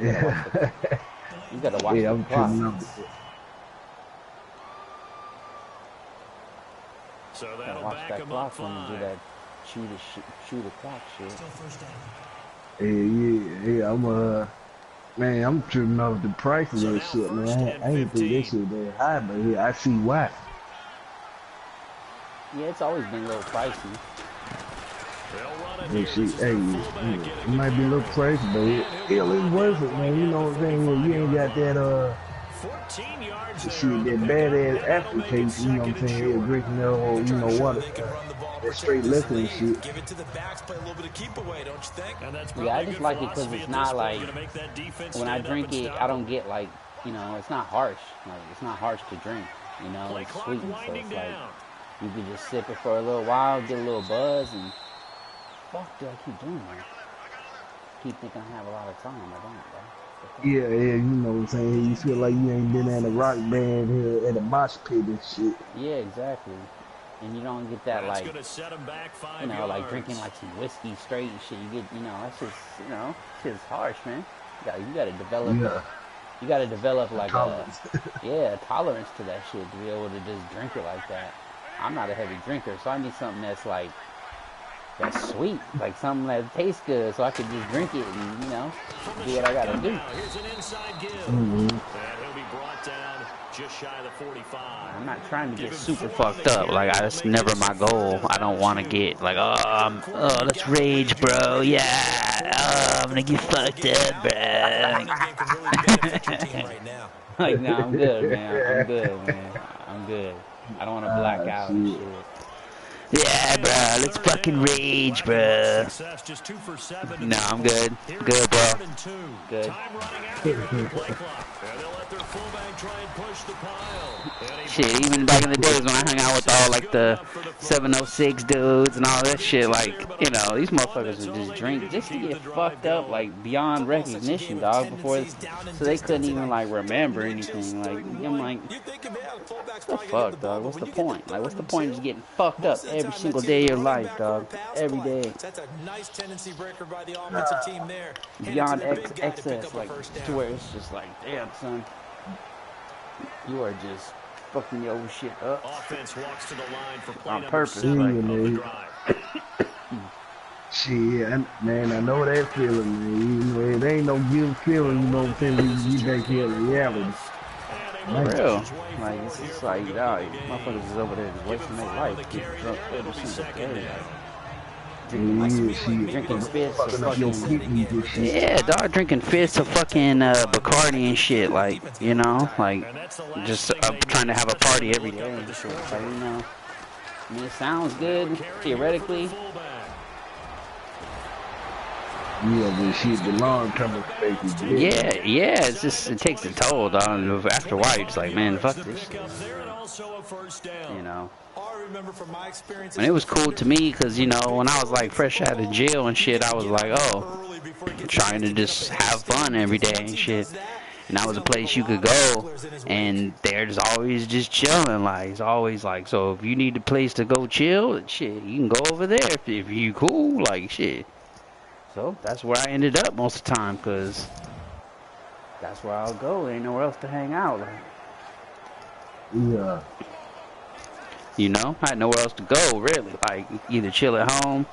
Yeah. You gotta watch Yeah, the I'm clock. tripping up. So Gotta that'll watch back that him up clock when you do 5. that shoot the clock shit. Yeah, man, I'm tripping off the prices So of now that shit, man. first I and ain't think that 15. shit that high, but yeah, I see why. Yeah, it's always been a little pricey. They'll run it That here. shit, This is hey, their yeah, fullback it getting might be a little pricey, but hell, it's worth it, man. You know what I'm saying? You ain't got that 14 yards there shit, on the that pickup, badass and that'll make it aftertaste, you know what I'm 2nd and saying? short. Drinking that whole, you know, water, They can run the ball, that straight protect this liquor and lead. shit. Give it to the backs, play a little bit of keep away, don't you think? And that's Yeah, I probably just good like it because philosophy it's at not this point. like Gonna make that defense when I stand up drink and it, stop I don't them. get like, you know, it's not harsh. Like it's not harsh to drink. You know, Play it's clock sweet, so winding it's like down. you can just sip it for a little while, get a little buzz, and fuck, do I keep doing that? Keep thinking I have a lot of time. I don't, bro. Yeah, you know what I'm saying? You feel like you ain't been in a rock band here at a mosh pit and shit. Yeah, exactly. And you don't get that That's like, gonna set him back 5 you know, yards. like drinking like some whiskey straight and shit. You get, you know, that's just, you know, shit's harsh, man. You gotta develop. Yeah. You gotta develop like Tolerance. a tolerance to that shit to be able to just drink it like that. I'm not a heavy drinker, so I need something that's sweet, like something that tastes good, so I can just drink it and, you know, do what I gotta do. Now, here's an inside give. Mm-hmm. And he'll be brought down just shy of the 45. I'm not trying to get super fucked up. Like that's never my goal. I don't want to get like, let's rage, bro. Yeah, I'm gonna get fucked up, bro. Like, no, I'm good, man. I'm good, man. I'm good. I don't want to black out and shit. Yeah, bro, let's fucking rage, bro. No, I'm good. Good, bro. Good. Shit, even back in the days when I hung out with all, like, the 706 dudes and all that shit, like, you know, these motherfuckers would just drink just to get fucked up, like, beyond recognition, dog, before, so they couldn't even, like, remember anything. Like, I'm like, what the fuck, dog? What's the point? Like, what's the point of just getting fucked up every single day of your life, dog. Every day. That's a nice tendency breaker by the offensive team there. Beyond excess, like to where it's just like, damn, son, you are just fucking your shit up. Offense walks to the line for on purpose. Shit, man, I know that feeling, man. You know, it ain't no good feeling, you know what I'm saying? You back here in reality. For real. Like, it's just like, dog, motherfuckers is over there just wasting their life, getting drunk every single day. Drinking fists of fucking, yeah, dog, drinking fists of fucking Bacardi and shit, like, you know, like, just trying to have a party every day and shit, like, you know, I mean, it sounds good, theoretically. Yeah, but shit, the long-term effect is dead. Yeah, it's just, it takes a toll, dog. After a while, you're just like, man, fuck this shit. You know. And it was cool to me, because, you know, when I was, like, fresh out of jail and shit, I was like, oh, trying to just have fun every day and shit. And that was a place you could go, and they're just always just chilling, like, it's always like, so if you need a place to go chill, shit, you can go over there if you cool, like, shit. So that's where I ended up most of the time, because that's where I'll go. There ain't nowhere else to hang out. Like, yeah. You know, I had nowhere else to go, really. Like, either chill at home.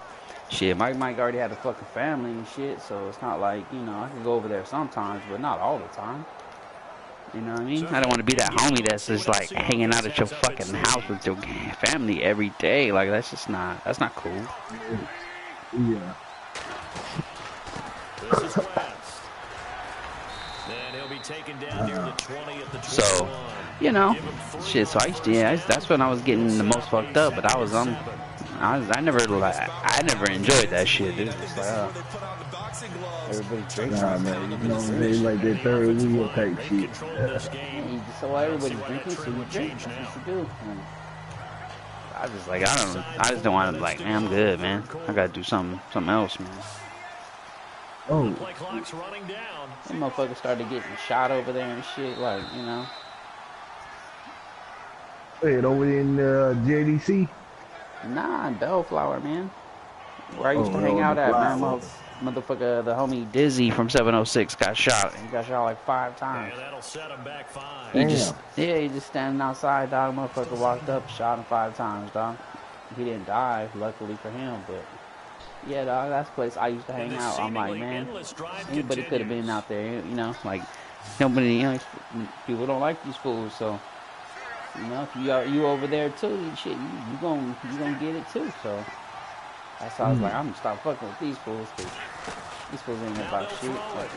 Shit, Mike already had a fucking family and shit, so it's not like, you know, I could go over there sometimes, but not all the time. You know what I mean? I don't want to be that homie that's just, like, hanging out at your fucking house with your family every day. Like, that's just not, that's not cool. Yeah. This is West. And he'll be taken down near the 20 at the 21. So, you know, shit, so I used to, yeah, that's when I was getting the most fucked up, but I never enjoyed that shit, dude. It's like, everybody drinking. Nah, man, you know, they like that third wheel type shit. So everybody's drinking, so you drink. That's what you do. And I just like, I just don't want to, like, man, I'm good, man. I gotta do something else, man. Oh. Them motherfuckers started getting shot over there and shit, like, you know. Wait, over in JDC? Nah, Bellflower, man. Where I used to hang out at, man. Motherfucker, the homie Dizzy from 706 got shot. He got shot like 5 times. Yeah, that'll set him back 5. He just standing outside, dog. Motherfucker walked up, shot him 5 times, dog. He didn't die, luckily for him, but yeah, dog, that's the place I used to hang out. I'm like, man, anybody could have been out there, you know, like, nobody, you know, people don't like these fools, so, you know, if you over there too, shit, you gonna get it too, so that's why I was like, I'm gonna stop fucking with these fools, because these fools ain't about shit, like,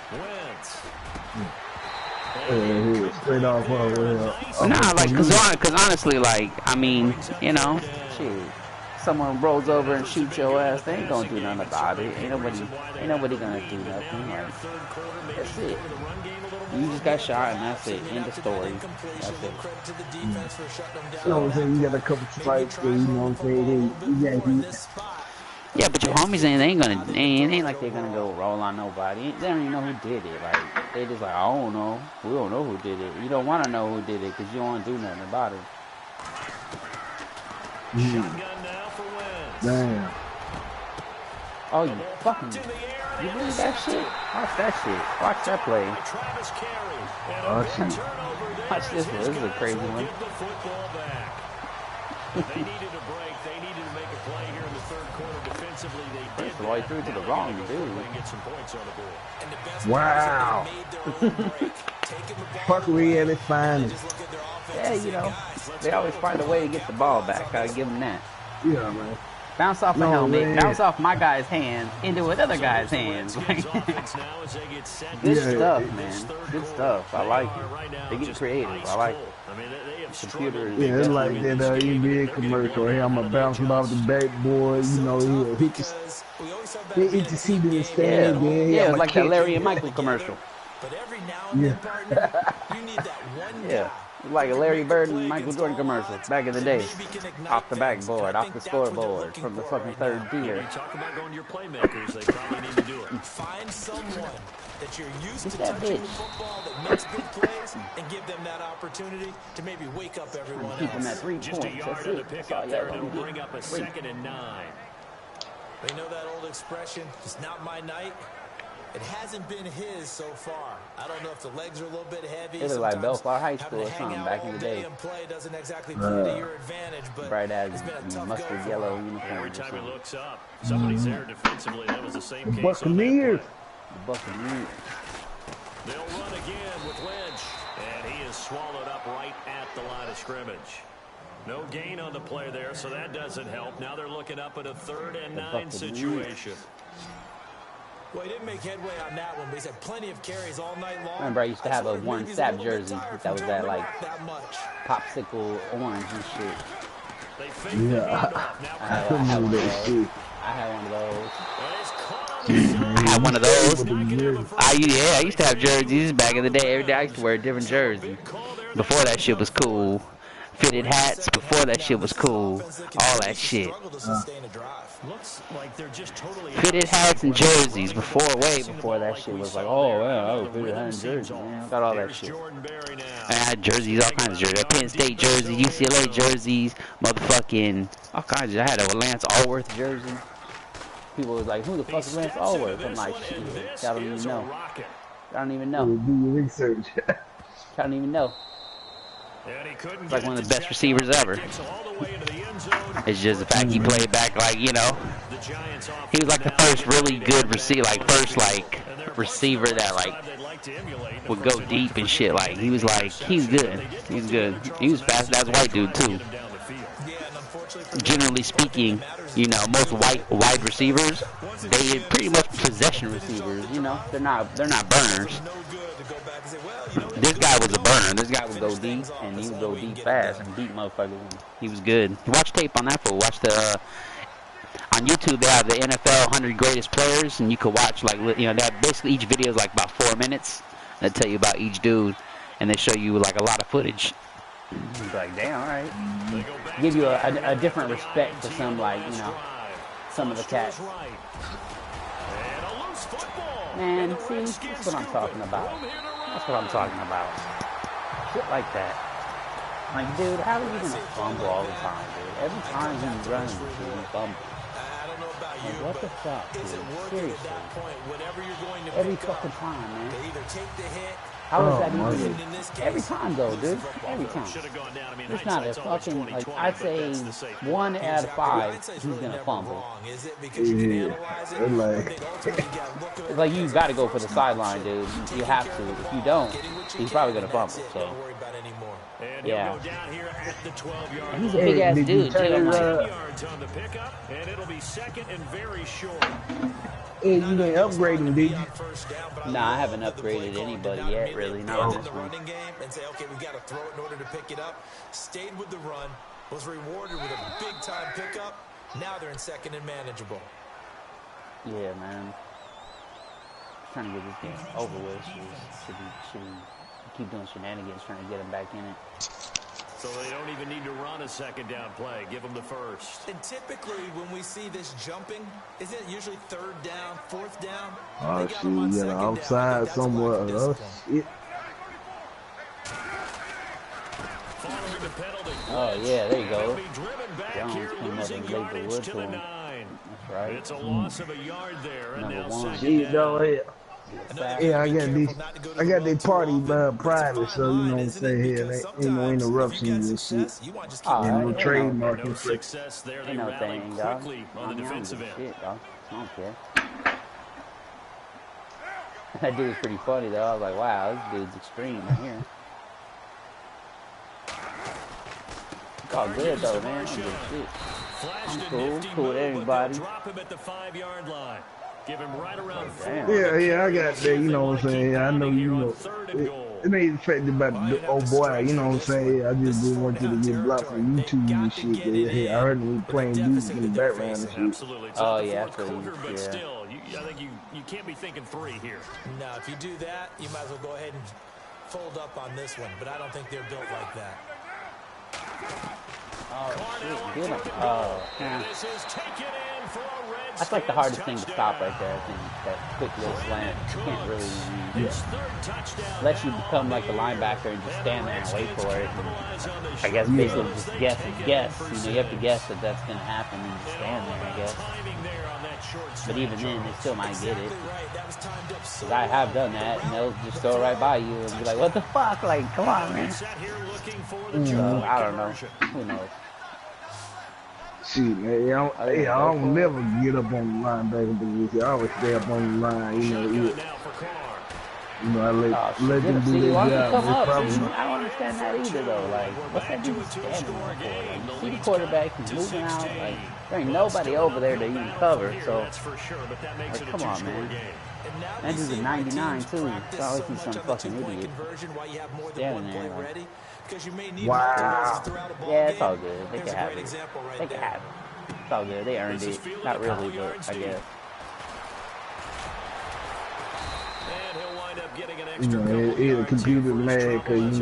straight off nah, like, cause honestly, like, I mean, you know, shit, someone rolls over and shoots your ass, they ain't gonna do nothing about it. Ain't nobody gonna do nothing. Like, that's it. You just got shot and that's it. End of story. That's it. You know what I'm saying? You got a couple strikes there, you know what I'm saying? Yeah, but your homies ain't like they're gonna go roll on nobody. They don't even know who did it. Like, they just like, I don't know. We don't know who did it. You don't want to know who did it because you don't want to do nothing about it. Damn. Oh, you fucking, you believe that shit? Watch that shit. Watch that play. Oh, shit. Watch this one. This is a crazy one. They needed a break. They needed to make a play here in the third quarter. Defensively, they did. First of all, he threw it to the wrong dude. Get some points on the board. Wow. Fuckery at its finest. Yeah, you know, they always find a way to get the ball back. Gotta give them that. Yeah, man. Bounce off my helmet, bounce off my guy's hands into another guy's hands. Good stuff, man. Good stuff. I like it. They get creative. I like it. Computer. Yeah, it's like that NBA commercial. Hey, I'm gonna bounce him off the backboard. You know, he'll hit the seat in the stand. Yeah, it's like that Larry and Michael commercial. But every now and then, partner, you need that one guy. Like a Larry Bird and Michael Jordan commercial back in the day. Off the backboard, off the scoreboard, from the fucking third tier. You talk about going to your playmakers, they probably need to do it. Find someone that you're used to touching the football, that makes big plays, and give them that opportunity to maybe wake up everyone else. Keep them at 3 points. Just a yard on the pickup there, and it'll bring up a 2nd and 9. They know that old expression, it's not my night. It hasn't been his so far. I don't know if the legs are a little bit heavy. It looked like Bellflower High School or something back in the day. Play doesn't exactly play to your advantage, but bright as mustard yellow uniform. Every time he looks up, somebody's there defensively. That was the same case. Buccaneers. The Buccaneers. They'll run again with Lynch, and he is swallowed up right at the line of scrimmage. No gain on the play there, so that doesn't help. Now they're looking up at a 3rd and 9 situation. Well, he didn't make headway on that one, but he's had plenty of carries all night long. Remember, I used to have a one Sap jersey that was that like popsicle orange and shit. Yeah. I had one of those. I had one of those. I used to have jerseys back in the day. Every day I used to wear a different jersey. Before that shit was cool. Fitted hats, before that shit was cool. All that shit. Fitted hats and jerseys way before that shit was like, oh, yeah, fitted hat and jerseys, man. I got all that shit. I had jerseys, all kinds of jerseys. Penn State jerseys, UCLA jerseys, motherfucking, all kinds of, I had a Lance Allworth jersey. People was like, who the fuck is Lance Allworth? I'm like, shit, y'all don't even know. Y'all don't even know. Do your research. Y'all don't even know. It's like one of the best receivers ever. It's just the fact he played back like, you know, he was like the first really good receiver, like first like receiver that like would go deep and shit. Like he was good. He was good. He was fast. That was a white dude too. Generally speaking, you know, most wide receivers, they pretty much possession receivers. You know, they're not burners. This guy was a burner. This guy would go deep, and he would go deep fast and beat motherfuckers. He was good. Watch tape on that fool. Watch the on YouTube. They have the NFL 100 greatest players, and you could watch like, you know, that basically each video is like about 4 minutes. They tell you about each dude, and they show you like a lot of footage. You're like, damn, all right. Give you a different respect for some, like, you know, some of the cats. Man, see, that's what I'm talking about. That's what I'm talking about. Shit like that. Like, dude, how are you gonna fumble all the time, dude? Every time he's running, dude, he fumbles. Like, what the fuck, dude? Seriously. Every fucking time, man. How is that even? Every time, though, dude. Every time. It's not a fucking, like, I'd say 1 out of 5, he's gonna fumble. Yeah. It's like you gotta go for the sideline, dude. You have to. If you don't, he's probably gonna fumble, so. Yeah. And he's a big ass dude, too. I'm like, Hey, you ain't upgrading, did you? nah, I haven't upgraded anybody yet, really. Not on this one. And say, okay, we got to throw it in order to pick it up. Stayed with the run, was rewarded with a big-time pickup. Now they're in 2nd and manageable. Yeah, man. Trying to get this game over with. Should keep doing shenanigans, trying to get him back in it. So they don't even need to run a 2nd down play. Give them the first. And typically, when we see this jumping, isn't it usually 3rd down, 4th down? Oh, shit, you got outside somewhere. Oh, shit. Oh, yeah, there you go. Jones came up and laid the wood for him. That's right. It's a loss of a yard there. And now 2nd down. Yeah, I got the party private, so you know what I'm saying. Here, ain't no interruptions and shit. And no trademark and shit. Ain't no thing, dog. On the defensive end. Shit, dog. I don't care. That dude was pretty funny though. I was like, wow, this dude's extreme right here. It's all good though, man. I don't give a shit. I'm cool with everybody. Drop him at the 5-yard line. Give him right around 4. Yeah, I got that, you know what I'm saying. I know, you know, it ain't affected by the old boy, you know what I'm saying. I just didn't want you to get blocked from YouTube and shit. Yeah, I heard we playing music in the background and shit. Oh, yeah, I feel you. But still, I think you can't be thinking 3 here. Now, if you do that, you might as well go ahead and fold up on this one, but I don't think they're built like that. Oh, shit, get him. Oh, and this is taken in That's like the hardest thing to stop right there. I think that quick little slant. You can't really, unless you become like the linebacker and just stand there and wait for it. And I guess basically just guess. You have to guess that that's gonna happen and just stand there. I guess. But even then, they still might get it. Because I have done that, and they'll just go right by you and be like, "What the fuck? Like, come on, man." So I don't know. Who knows? Shit, man, I don't never get up on the linebacker position. I always stay up on the line, I let them do their job. I don't understand that either, though. Like, what's that dude standing there for? Like, you see the quarterback, he's moving out. Like, there ain't nobody over there to even cover. So, like, come on, man. That dude's a 99 too. It's always he's some fucking idiot standing there. Like, wow. Yeah, it's all good. They can have it. They can have it. It's all good. They earned it. Not really, but I guess. It's a computer mad because,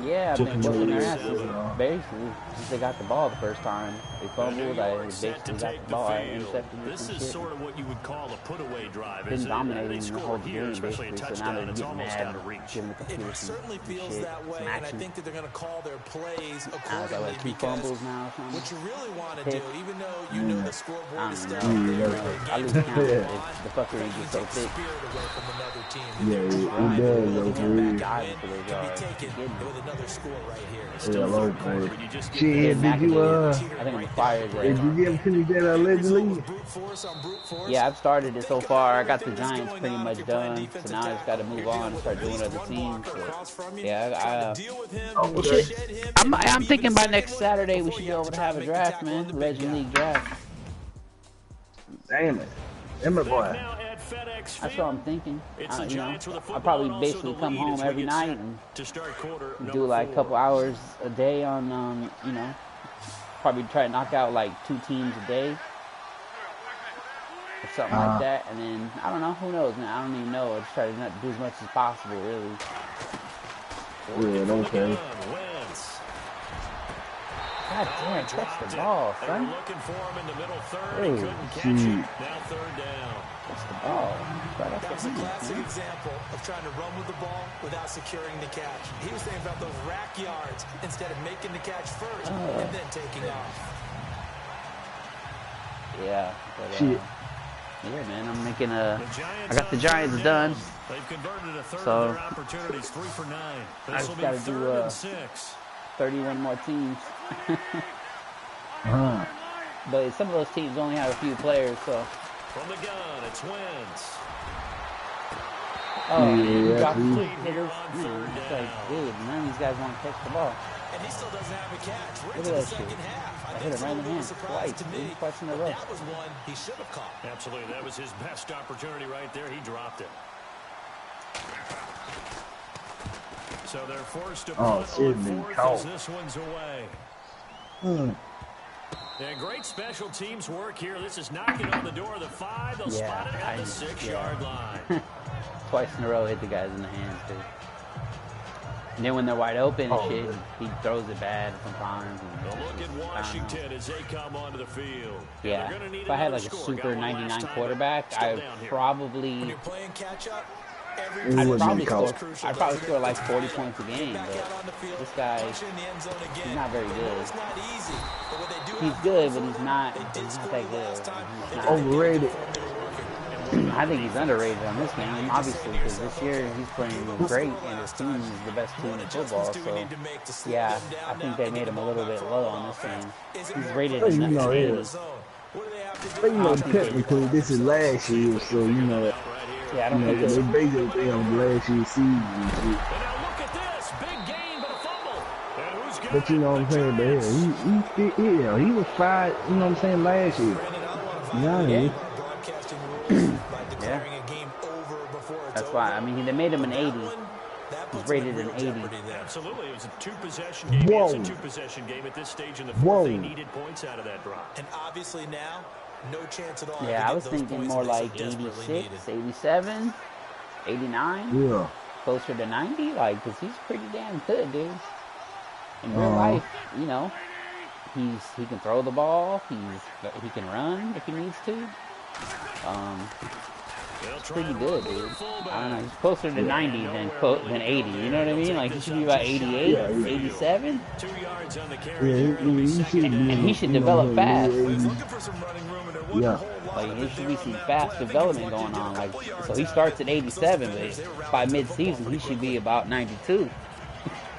yeah, I've been whooping their asses. Basically, since they got the ball the first time, they fumbled. I basically got the ball. I intercepted it and shit. Sort of what you would call a put-away drive. Been dominating the whole game, basically. So now they're getting mad, giving the computer some shit, some action. I think that they're going to call their plays I got accordingly. like 2 fumbles now or something. What you really want to do, even though you know the scoreboard is still I lose count. The fuckery gets so thick. Yeah, he does, though, for real. I Shit, did you, I think I'm fired. did you get finished that allegedly? Yeah, I've started it so far. I got the Giants pretty much done. So now I just got to move on and start doing other teams. So, yeah, I'm thinking by next Saturday we should be able to have a draft, man. Legend League draft. Damn it. Damn it, boy. That's what I'm thinking. I'll probably basically come home every night and do like a couple hours a day on, probably try to knock out like 2 teams a day or something like that. And then, I don't know, who knows, man. I don't even know. I just try to not do as much as possible, really. Yeah, okay. God damn, catch the ball, son. Ooh, now 3rd down. That's the ball. That was a classic example of trying to run with the ball without securing the catch. He was thinking about those rack yards instead of making the catch first and then taking off. Yeah. But, yeah, man, I'm making I got the Giants done. They've converted a third So, of their opportunities, 3 for 9. I just got to do 31 more teams. But some of those teams only have a few players, so. From the gun, it's Wentz. Drop the hitters. It's like, dude, none of these guys want to catch the ball. And he still doesn't have a catch. Look at that shit. I hit him right in the hand twice. Twice in a row. That was one he should have caught. Absolutely, that was his best opportunity right there. He dropped it. So they're forced to punt on 4th as this one's away. Yeah, great special teams work here. This is knocking on the door of the 5. They'll spot it at the 6-yard line. Twice in a row, hit the guys in the hands, too. And then when they're wide open and shit, he throws it bad sometimes. They'll look at Washington as they come onto the field. Yeah, if I had like a super 99 quarterback, I'd probably... When you're playing catch-up, I'd probably score like 40 points a game, but this guy, he's not very good. He's good, but he's not that good. Overrated. I think he's underrated on this game, obviously, because this year he's playing great, and his team is the best team in football. So, yeah, I think they made him a little bit low on this game. He's rated in the But technically, this is last year, so yeah, I don't think they basically on last year's season and shit. But you know what I'm saying, but he was fired, you know what I'm saying, last year. Yeah. That's why, I mean, they made him an 80. He's rated an 80. Absolutely, it was a 2-possession game. It's a 2-possession game at this stage in the 4th. They needed points out of that drop. And obviously now, no chance at all. Yeah, I was thinking more like 86, 87, 89. Yeah. Closer to 90, like, because he's pretty damn good, dude. In real life, he can throw the ball. He can run if he needs to. It's pretty good, dude. I don't know. He's closer to 90 than 80. You know what I mean? Like he should be about 88, 87. And he should develop fast. Yeah. Like there should be some fast development going on. Like so he starts at 87, but by mid-season he should be about 92.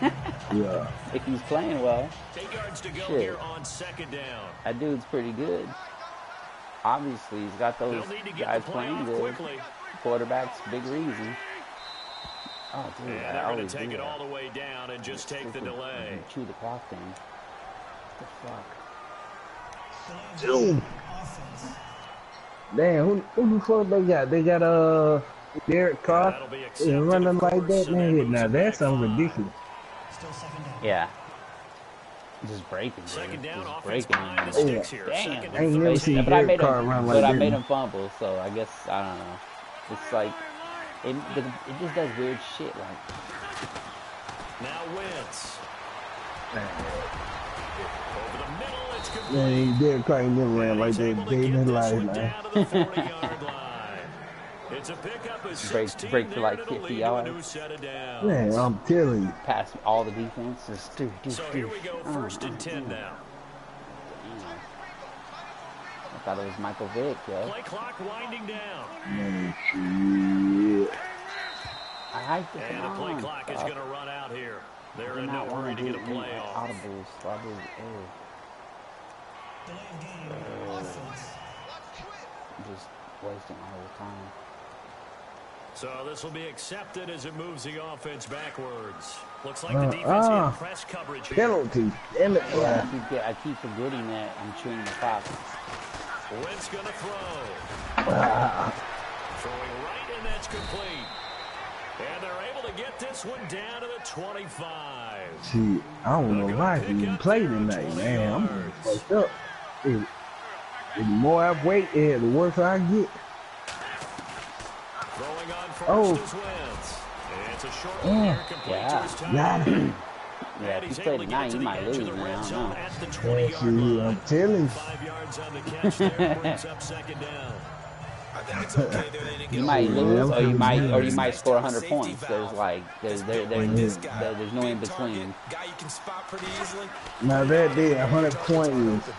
Yeah. If he's playing well. Shit. On second down. That dude's pretty good. Obviously, he's got those guys playing good. Quarterback's big reason. Oh, dude, And they're going to take it all the way down and just take the delay. Chew the clock thing. What the fuck? Dude. Damn, who the fuck they got? They got Derek Carr running like that, man. Now that's something ridiculous. Yeah. Just breaking, dude. Second down, just breaking. breaking. Yeah. Damn. I ain't never seen Derek Carr run like But that. I made him fumble, so I guess, I don't know. It's like, it just does weird shit, like. Now Wentz. Over the middle, it's complete. Man, Derek Carr ain't never ran like that day in his life, man. It's a pickup of Break for like 50 yards. Man, I'm telling you. Pass all the defense. Just do. So here we go, first and 10 now. I thought it was Michael Vick, yo. Play clock winding down. Man, shit. I like this. And the play clock is going to run out here. They're in no hurry to get a play off. Audibles, so I did, just wasting all the time. So this will be accepted as it moves the offense backwards. Looks like the defense in press coverage here. Penalty. Damn it. Yeah, I keep forgetting that I'm chewing the clock. Wentz going to throw. Throwing right, and that's complete. And they're able to get this one down to the 25. See, I don't know why he even play tonight, man. I'm fucked up. The more I wait, the worse I get. Throwing on first is Wentz. It's a short one here, complete to his tight end. Yeah, if he played tonight, he might lose, man. I don't know. At the 20-yard line. I'm telling you. 5 yards on the catch there, brings up second down. I think it's okay that they didn't You get might lose, or you might score 100 Safety points. There's valve. like there's no in between. Guy you can spot pretty easily. Now that day, 100 points is,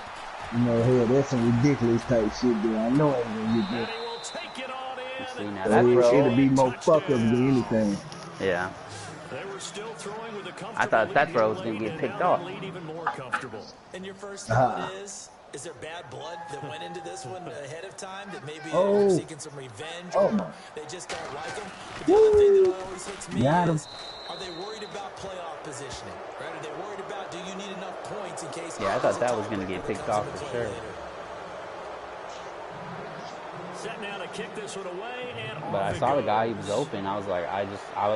hell, that's some ridiculous type shit there. I know it ain't gonna get And there. he will take it on See, in. now that It'll throw, be more fuck up than anything. yeah. They were still throwing with a I thought that throw was lead gonna get and picked now off. the lead even more comfortable. And your first thought is there bad blood that went into this one ahead of time that maybe they're seeking some revenge or they just don't like him? But the other thing that always hits me is, are they worried about playoff positioning? Right? Are they worried about, do you need enough points in case... Yeah, I thought that was going to get picked off for sure. Set now to kick this one away, and But I saw the guy, he was open. I was like,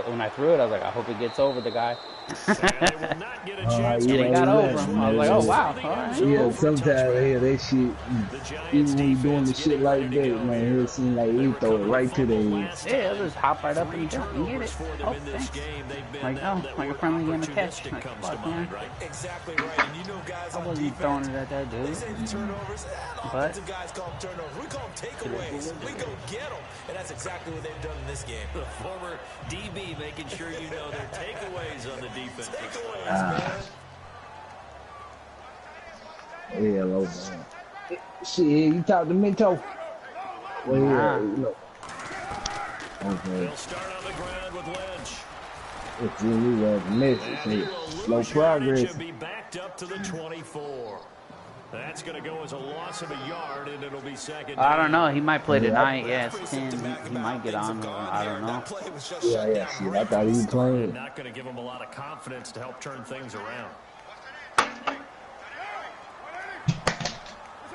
when I threw it, I was like, I hope it gets over the guy. They will not get a chance And to it got over him. I was like, oh, wow. All right. Yeah, sometimes, that shit, even when you doing the shit like that, man, it seems like he throw it right to the head. Yeah, they'll just hop right up and jump and get it. Oh, thanks. Like, like a friendly game of catch. Like, fuck, man. Exactly right. And you know guys I on wasn't throwing it at that they dude. say the turnovers, But offensive guys call them turnovers. We call them takeaways. We go get them. And that's exactly what they've done in this game. The former DB making sure you know their takeaways on the defense. Takeaways, man. Yeah, low man. Shit, you talk to Minto. Well, yeah, look. Okay. They'll start on the ground with Lynch. It's really was a message here. Slow progress. Should be backed up to the 24. That's going to go as a loss of a yard, and it'll be second. I don't know. He might play tonight. Yeah, it's 10. He might get on. I don't know. Yeah, shit. I thought he was playing. Not going to give him a lot of confidence to help turn things around.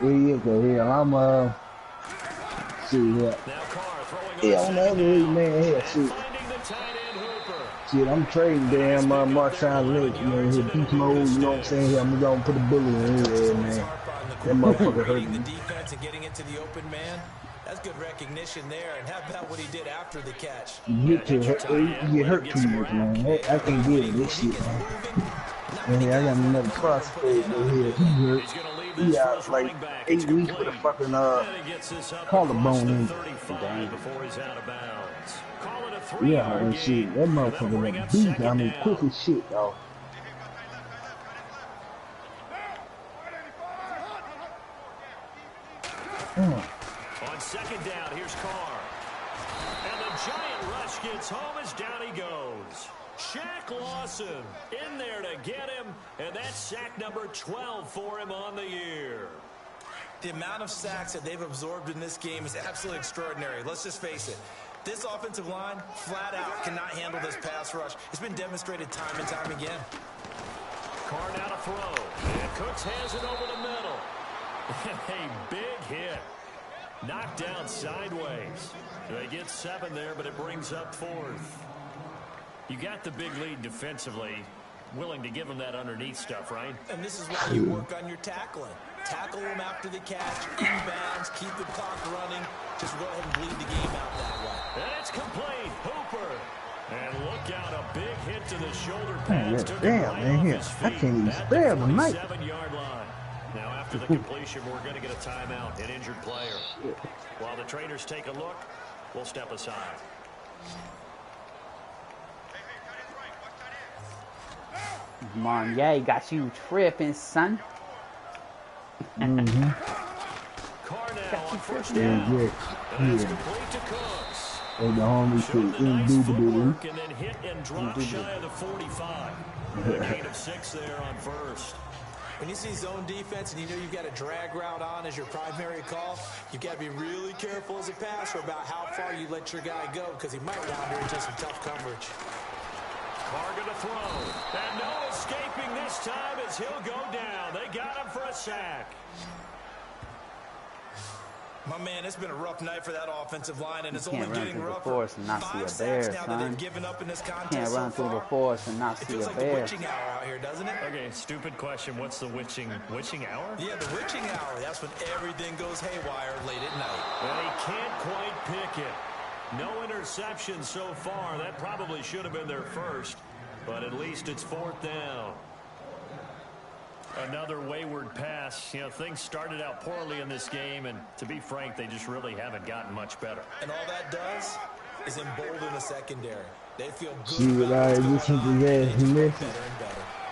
Yeah, go here. I'm shit, yeah. Yeah, on the other league, man, hell, shit. Shit, I'm trading damn Marshawn Lynch, man. His beast mode, you know what I'm saying? Here, I'm gonna put a bullet in his head, man. That motherfucker hurt me. The defense and getting into the open man. That's good recognition there. And how about what he did after the catch? You get hurt too much, man. I can't deal with this shit, man. And yeah, I got another prospect over here. He hurt. He out like 8 weeks with a fucking collarbone injury. Yeah, and shit, that motherfucker was a beast. I mean, quick as shit, dog. On second down, here's Carr. And the giant rush gets home as down he goes. Shaq Lawson in there to get him, and that's sack number 12 for him on the year. The amount of sacks that they've absorbed in this game is absolutely extraordinary. Let's just face it. This offensive line, flat out, cannot handle this pass rush. It's been demonstrated time and time again. Carr now to throw. And Cooks has it over the middle. A big hit. Knocked down sideways. They get 7 there, but it brings up 4th. You got the big lead defensively. Willing to give them that underneath stuff, right? And this is why you work on your tackling. Tackle them after the catch, inbounds, keep the clock running. Just go ahead and bleed the game out that way. And it's complete. Hooper. And look out, a big hit to the shoulder pads. Oh, damn, man, here. I can't even spare the night. 7-yard line. Now, after the completion, we're going to get a timeout, an injured player. While the trainers take a look, we'll step aside. Come on, yeah, you got you tripping, son. Carr now on first down. And it's complete to Cooks. And the homie Showed the nice footwork and then hit and drop shy of the 45. A gain of 6 there on first. When you see zone defense and you know you've got a drag route on as your primary call, you've got to be really careful as a passer about how far you let your guy go because he might wander into some tough coverage. Carr going to throw. And no escaping this time as he'll go down. They got him for a sack. My man, it's been a rough night for that offensive line, and it's only getting rougher. You can't run through the forest and not see a bear, son. You can't run through the forest and not see a bear. It feels like the witching hour out here, doesn't it? Okay, stupid question. What's the witching hour? Yeah, the witching hour. That's when everything goes haywire late at night. And he can't quite pick it. No interception so far. That probably should have been their first, but at least it's 4th down. Another wayward pass. You know, things started out poorly in this game, and to be frank, they just really haven't gotten much better. And all that does is embolden the secondary. They feel good. See what I listen to that he mentioned?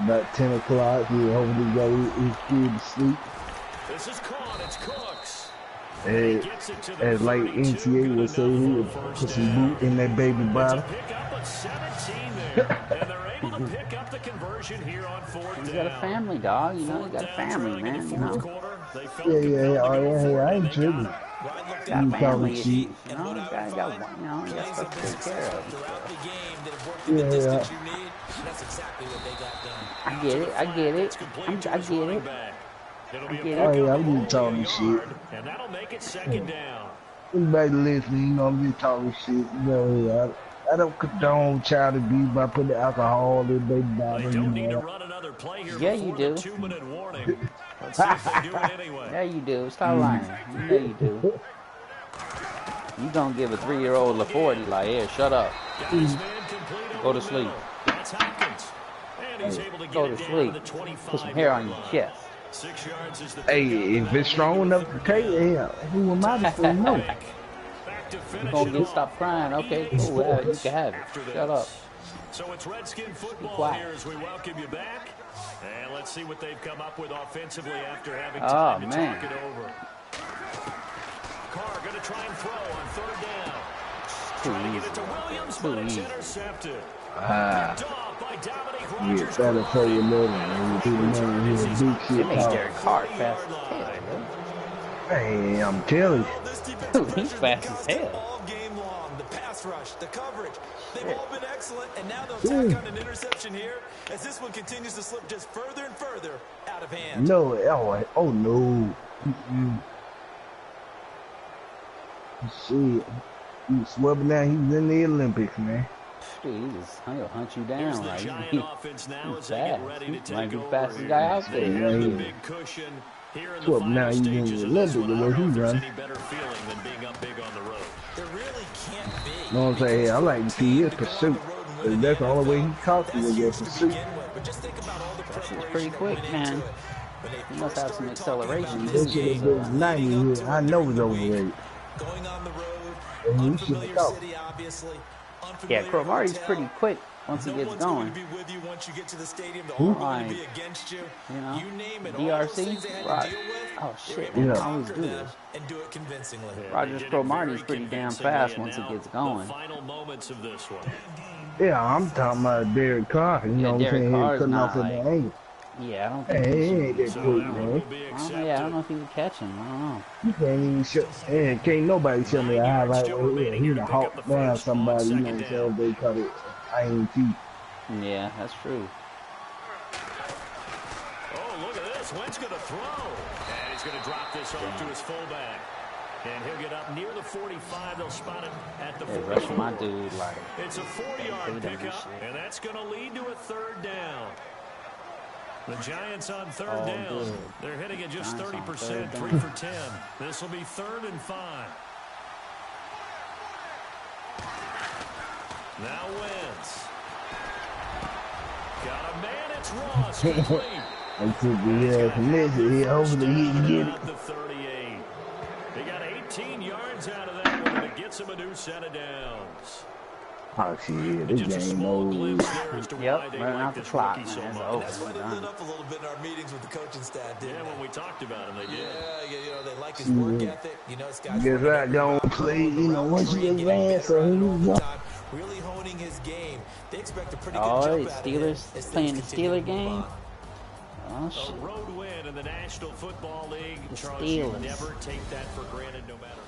About 10 o'clock, he hopefully got his kid to sleep. This is caught. It's Cooks. As like NTA would say, he would put some boot in that baby bottle. Pick up at 17 there, and they're able to pick up the conversion here on 4th down. You got a family, dog. You know, you got a family, man. You know. Yeah, I ain't tripping. Got family issues. You know, you got one, you know, you got stuff to take care of. Throughout the game that have worked in the distance you need, that's exactly what they got done. I get it. I get it. Oh, yeah, I'm just talking shit. And that'll make it 2nd down. Anybody listening, you know, I'm just talking shit. You know, I don't condone child abuse by putting alcohol in baby bottle. They don't need to run another play here before the 2-minute warning. Let's see if they do it anyway. Yeah, you do. Stop lying. You know you do. You gonna give a 3-year-old LaForty like, yeah, shut up. Go to sleep. That's Hopkins. And he's able to Go to sleep. Put some hair on your chest. 6 yards is the hey, if it's strong enough to take it, yeah, who am I to know? You're gonna get stop crying. Okay, cool. You can have it. Shut up. So it's Redskin football here as we welcome you back. And let's see what they've come up with offensively after having time to talk it over. Carr going to try and throw on 3rd down. Trying to get it to Williams, but it's intercepted. Yeah, better for your little man. It makes Derek Carr fast as hell. Hey, I'm telling you. He's fast as hell. All game long, the pass rush, the coverage, they've all been excellent, and now they'll tack on an interception here as this one continues to slip just further and further out of hand. No, oh no. Shit. He was swept down. He was in the Olympics, man. Dude, he'll hunt you down. Like, he's fast. He's might be the fastest guy out there. Yeah. Swept now. He's in the Olympics the way he runs. There really can't be. You know what I'm saying? I like to see his pursuit. That's the only way he caught you was just a suit. That shit's pretty quick, man. He must have some acceleration, This too. should have been 90 here. I know it's overrated. Going on the road, And he should unfamiliar have caught. city, obviously. Yeah, Cromartie's pretty quick once he gets going. Be with you once you get to the stadium. Who? Going to be against you. You know, You name it. DRC? Right. Oh, shit, man. I always do this. And do it convincingly. Rogers Cromartie's pretty damn fast once he gets going. Final moments of this one. Yeah, I'm talking about Derek Carr. You know what I'm saying? Carr's Cutting not off in like- the angle. Yeah, I don't think Hey, he he should. ain't that quick, man. Yeah, I don't know if he can catch him. I don't know. You can't even show. Man, can't nobody show me a highlight right here. He done hawk down somebody. You know what I'm saying? They cut it. I ain't feet. Yeah, that's true. Oh, look at this. Wentz going to throw. And he's going to drop this off to his fullback. And he'll get up near the 45. They'll spot it at the 44. Rushing my dude, like. It's a 40-yard pickup, and that's going to lead to a third down. The Giants on third down. Good. They're hitting at just Giants 30%, 3 for 10. This will be 3rd and 5. Now Wentz. Got a man, it's Ross, complete. They took the commission here. Hopefully he can get it. At the 38. They got 18 yards out of that one, and it gets him a new set of downs. Oh shit, this Just a game small over. glimpse there as to Yep, why they running like out the this clock, rookie man. so It's much. over. That's why We're they done. lit up a little bit in our meetings with the coaching staff, didn't Yeah, they? when we talked about him, they did. Yeah, you know, they like his work ethic. You know, this guy's Guess right, don't play, you know, once you advance, so here you go. really honing his game. They expect a pretty good Oh, jump it's out of him Steelers as playing things the continue Steeler to move game. on. Oh, A shit. road win in the National Football League. The Charles, you Steelers. never take that for granted no matter